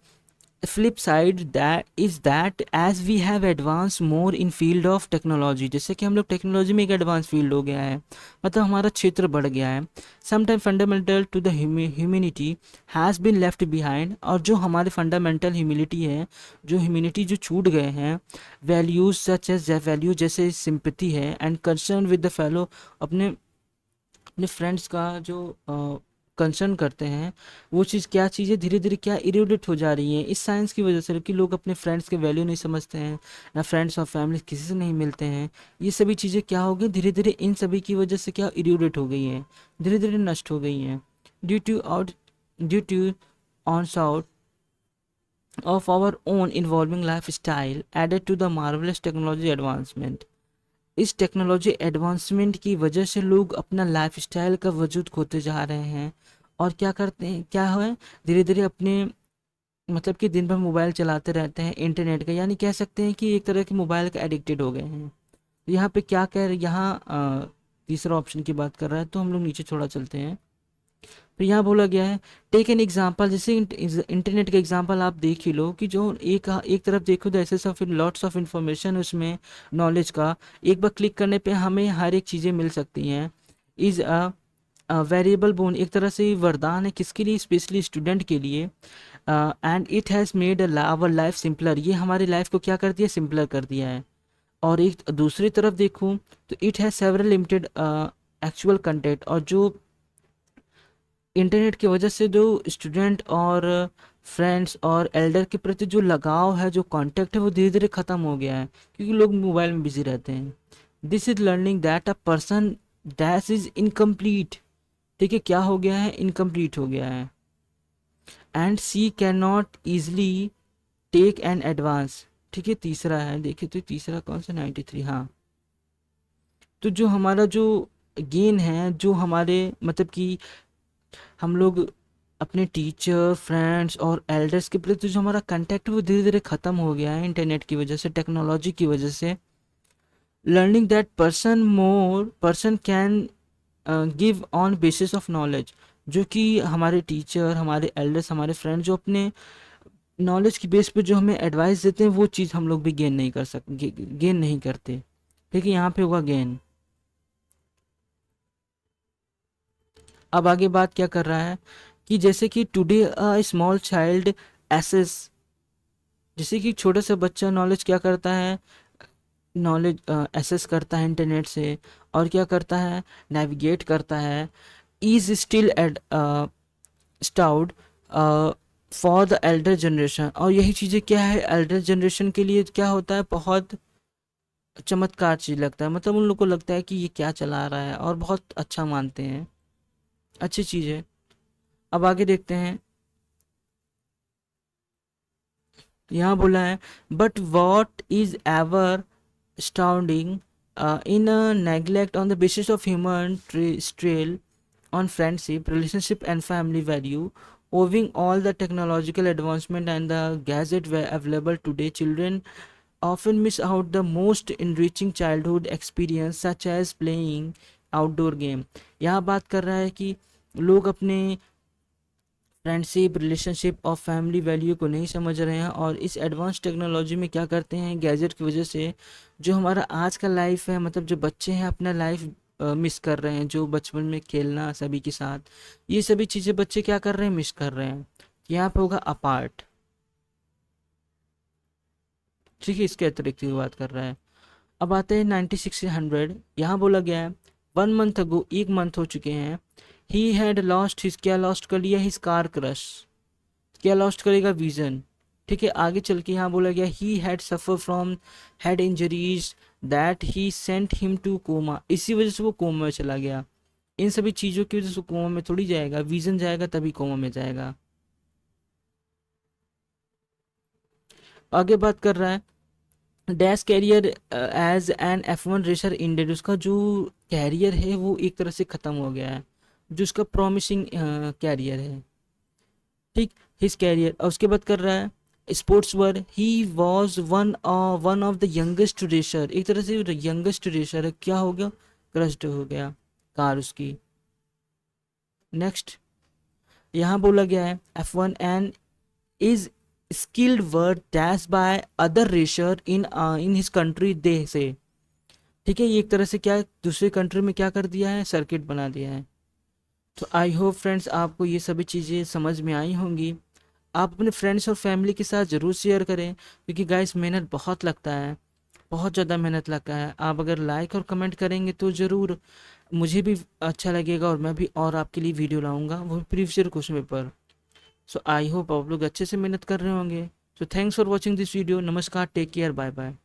flip side that is that as we have advance more in field of technology, जैसे कि हम लोग टेक्नोलॉजी में एक एडवांस फील्ड हो गया है, मतलब हमारा क्षेत्र बढ़ गया है। Sometime fundamental to the humanity has been left behind, और जो हमारे फंडामेंटल ह्यूमिलिटी है, जो ह्यूमैनिटी जो छूट गए हैं, वैल्यूज सच एज वैल्यू जैसे सिंपैथी है and concern with the fellow, अपने अपने फ्रेंड्स का जो कंसर्न करते हैं, वो चीज़ क्या चीज़ें धीरे धीरे क्या इरोडेट हो जा रही हैं इस साइंस की वजह से, कि लोग अपने फ्रेंड्स के वैल्यू नहीं समझते हैं, ना फ्रेंड्स और फैमिली किसी से नहीं मिलते हैं। ये सभी चीज़ें क्या हो गई धीरे धीरे, इन सभी की वजह से क्या इरोडेट हो गई हैं, धीरे धीरे नष्ट हो गई हैं। Due to onslaught of our own evolving lifestyle added to the marvelous technology advancement। इस टेक्नोलॉजी एडवांसमेंट की वजह से लोग अपना लाइफस्टाइल का वजूद खोते जा रहे हैं, और क्या करते हैं, क्या है, धीरे धीरे अपने मतलब कि दिन भर मोबाइल चलाते रहते हैं इंटरनेट का, यानी कह सकते हैं कि एक तरह के मोबाइल का एडिक्टेड हो गए हैं। यहाँ पे क्या कह रहे, यहाँ तीसरा ऑप्शन की बात कर रहा है, तो हम लोग नीचे थोड़ा चलते हैं। फिर यहाँ बोला गया है टेक एन एग्जाम्पल, जैसे इंटरनेट का एग्जाम्पल आप देख ही लो, कि जो एक तरफ देखो तो ऐसे सब लॉट्स ऑफ इंफॉर्मेशन उसमें, नॉलेज का, एक बार क्लिक करने पे हमें हर एक चीज़ें मिल सकती हैं। इज़ अ वेरिएबल बोन, एक तरह से वरदान है, किसके लिए, स्पेशली स्टूडेंट के लिए। And it has made our life simpler, ये हमारी लाइफ को क्या कर दिया, सिंपलर कर दिया है। और एक दूसरी तरफ देखूँ तो it has several limited actual content, और जो इंटरनेट की वजह से जो स्टूडेंट और फ्रेंड्स और एल्डर के प्रति जो लगाव है, जो कांटेक्ट है, वो धीरे धीरे ख़त्म हो गया है, क्योंकि लोग मोबाइल में बिजी रहते हैं। This is learning that a person dash is incomplete, ठीक है, क्या हो गया है, इनकम्प्लीट हो गया है। And she can not easily take an advance, ठीक है, तीसरा है, देखिए तो तीसरा कौन सा, 93, हाँ। तो जो हमारा जो गेन है, जो हमारे मतलब कि हम लोग अपने टीचर, फ्रेंड्स और एल्डर्स के प्रति जो हमारा कांटेक्ट वो धीरे धीरे ख़त्म हो गया है इंटरनेट की वजह से, टेक्नोलॉजी की वजह से। Learning that person can give on basis of knowledge, जो कि हमारे टीचर, हमारे एल्डर्स, हमारे फ्रेंड्स जो अपने नॉलेज की बेस पे जो हमें एडवाइस देते हैं, वो चीज़ हम लोग भी गेन नहीं कर सकते, गेन नहीं करते। ठीक है, यहाँ पे होगा गेन। अब आगे बात क्या कर रहा है, कि जैसे कि today a small child access, जैसे कि छोटा सा बच्चा नॉलेज क्या करता है, नॉलेज एसेस करता है इंटरनेट से, और क्या करता है, नेविगेट करता है। Is still astound for the elder generation, और यही चीज़ें क्या है, एल्डर जनरेशन के लिए क्या होता है, बहुत चमत्कार चीज़ लगता है, मतलब उन लोग को लगता है कि ये क्या चला रहा है, और बहुत अच्छा मानते हैं, अच्छी चीज़ है। अब आगे देखते हैं, यहाँ बोला है but what is ever astounding in neglect on the basis of human trail on friendship, relationship and family value. Owing all the technological advancement and the gadgets were available today, children often miss out the most enriching childhood experience such as playing outdoor game। यहाँ बात कर रहा है कि लोग अपने friendship, relationship और family value को नहीं समझ रहे हैं, और इस एडवांस टेक्नोलॉजी में क्या करते हैं, गैजेट की वजह से जो हमारा आज का लाइफ है, मतलब जो बच्चे हैं अपना लाइफ मिस कर रहे हैं, जो बचपन में खेलना सभी के साथ, ये सभी चीज़ें बच्चे क्या कर रहे हैं, मिस कर रहे हैं। यहाँ पे होगा अपार्ट, ठीक है, इसके अतिरिक्त की बात कर रहा है। अब आते हैं 96 से 100। यहाँ बोला गया है 1 मंथ अगो, 1 मंथ हो चुके हैं, ही हैड लॉस्ट हिज, क्या लॉस्ट कर लिया, हिज कार क्रश, क्या लॉस्ट करेगा, विजन। ठीक है, आगे चल के यहाँ बोला गया he had suffer from head injuries that he sent him two comma, इसी वजह से वो कोमा में चला गया। इन सभी चीज़ों की वजह से कोमा में थोड़ी जाएगा, विजन जाएगा तभी कोमा में जाएगा। आगे बात कर रहा है dash career as an F1 racer indeed, उसका जो कैरियर है वो एक तरह से ख़त्म हो गया है, जो उसका प्रॉमिसिंग कैरियर है। ठीक, हिज कैरियर। और उसके बाद कर रहा है sports were, he was one of the youngest racer, एक तरह से यंगेस्ट रेसर है, क्या हो गया, क्रश्ड हो गया कार उसकी। नेक्स्ट यहाँ बोला गया है F1 and is skilled word dash by other racer in his country they say. ठीक है, ये एक तरह से क्या दूसरे कंट्री में क्या कर दिया है, सर्किट बना दिया है। तो आई होप फ्रेंड्स आपको ये सभी चीज़ें समझ में आई होंगी। आप अपने फ्रेंड्स और फैमिली के साथ ज़रूर शेयर करें, क्योंकि गाइस मेहनत बहुत लगता है, बहुत ज़्यादा मेहनत लगता है। आप अगर लाइक और कमेंट करेंगे तो ज़रूर मुझे भी अच्छा लगेगा, और मैं भी और आपके लिए वीडियो लाऊंगा, वो भी previous year question paper. So I hope आप लोग अच्छे से मेहनत कर रहे होंगे। So thanks for watching this video. नमस्कार, टेक केयर, बाय बाय।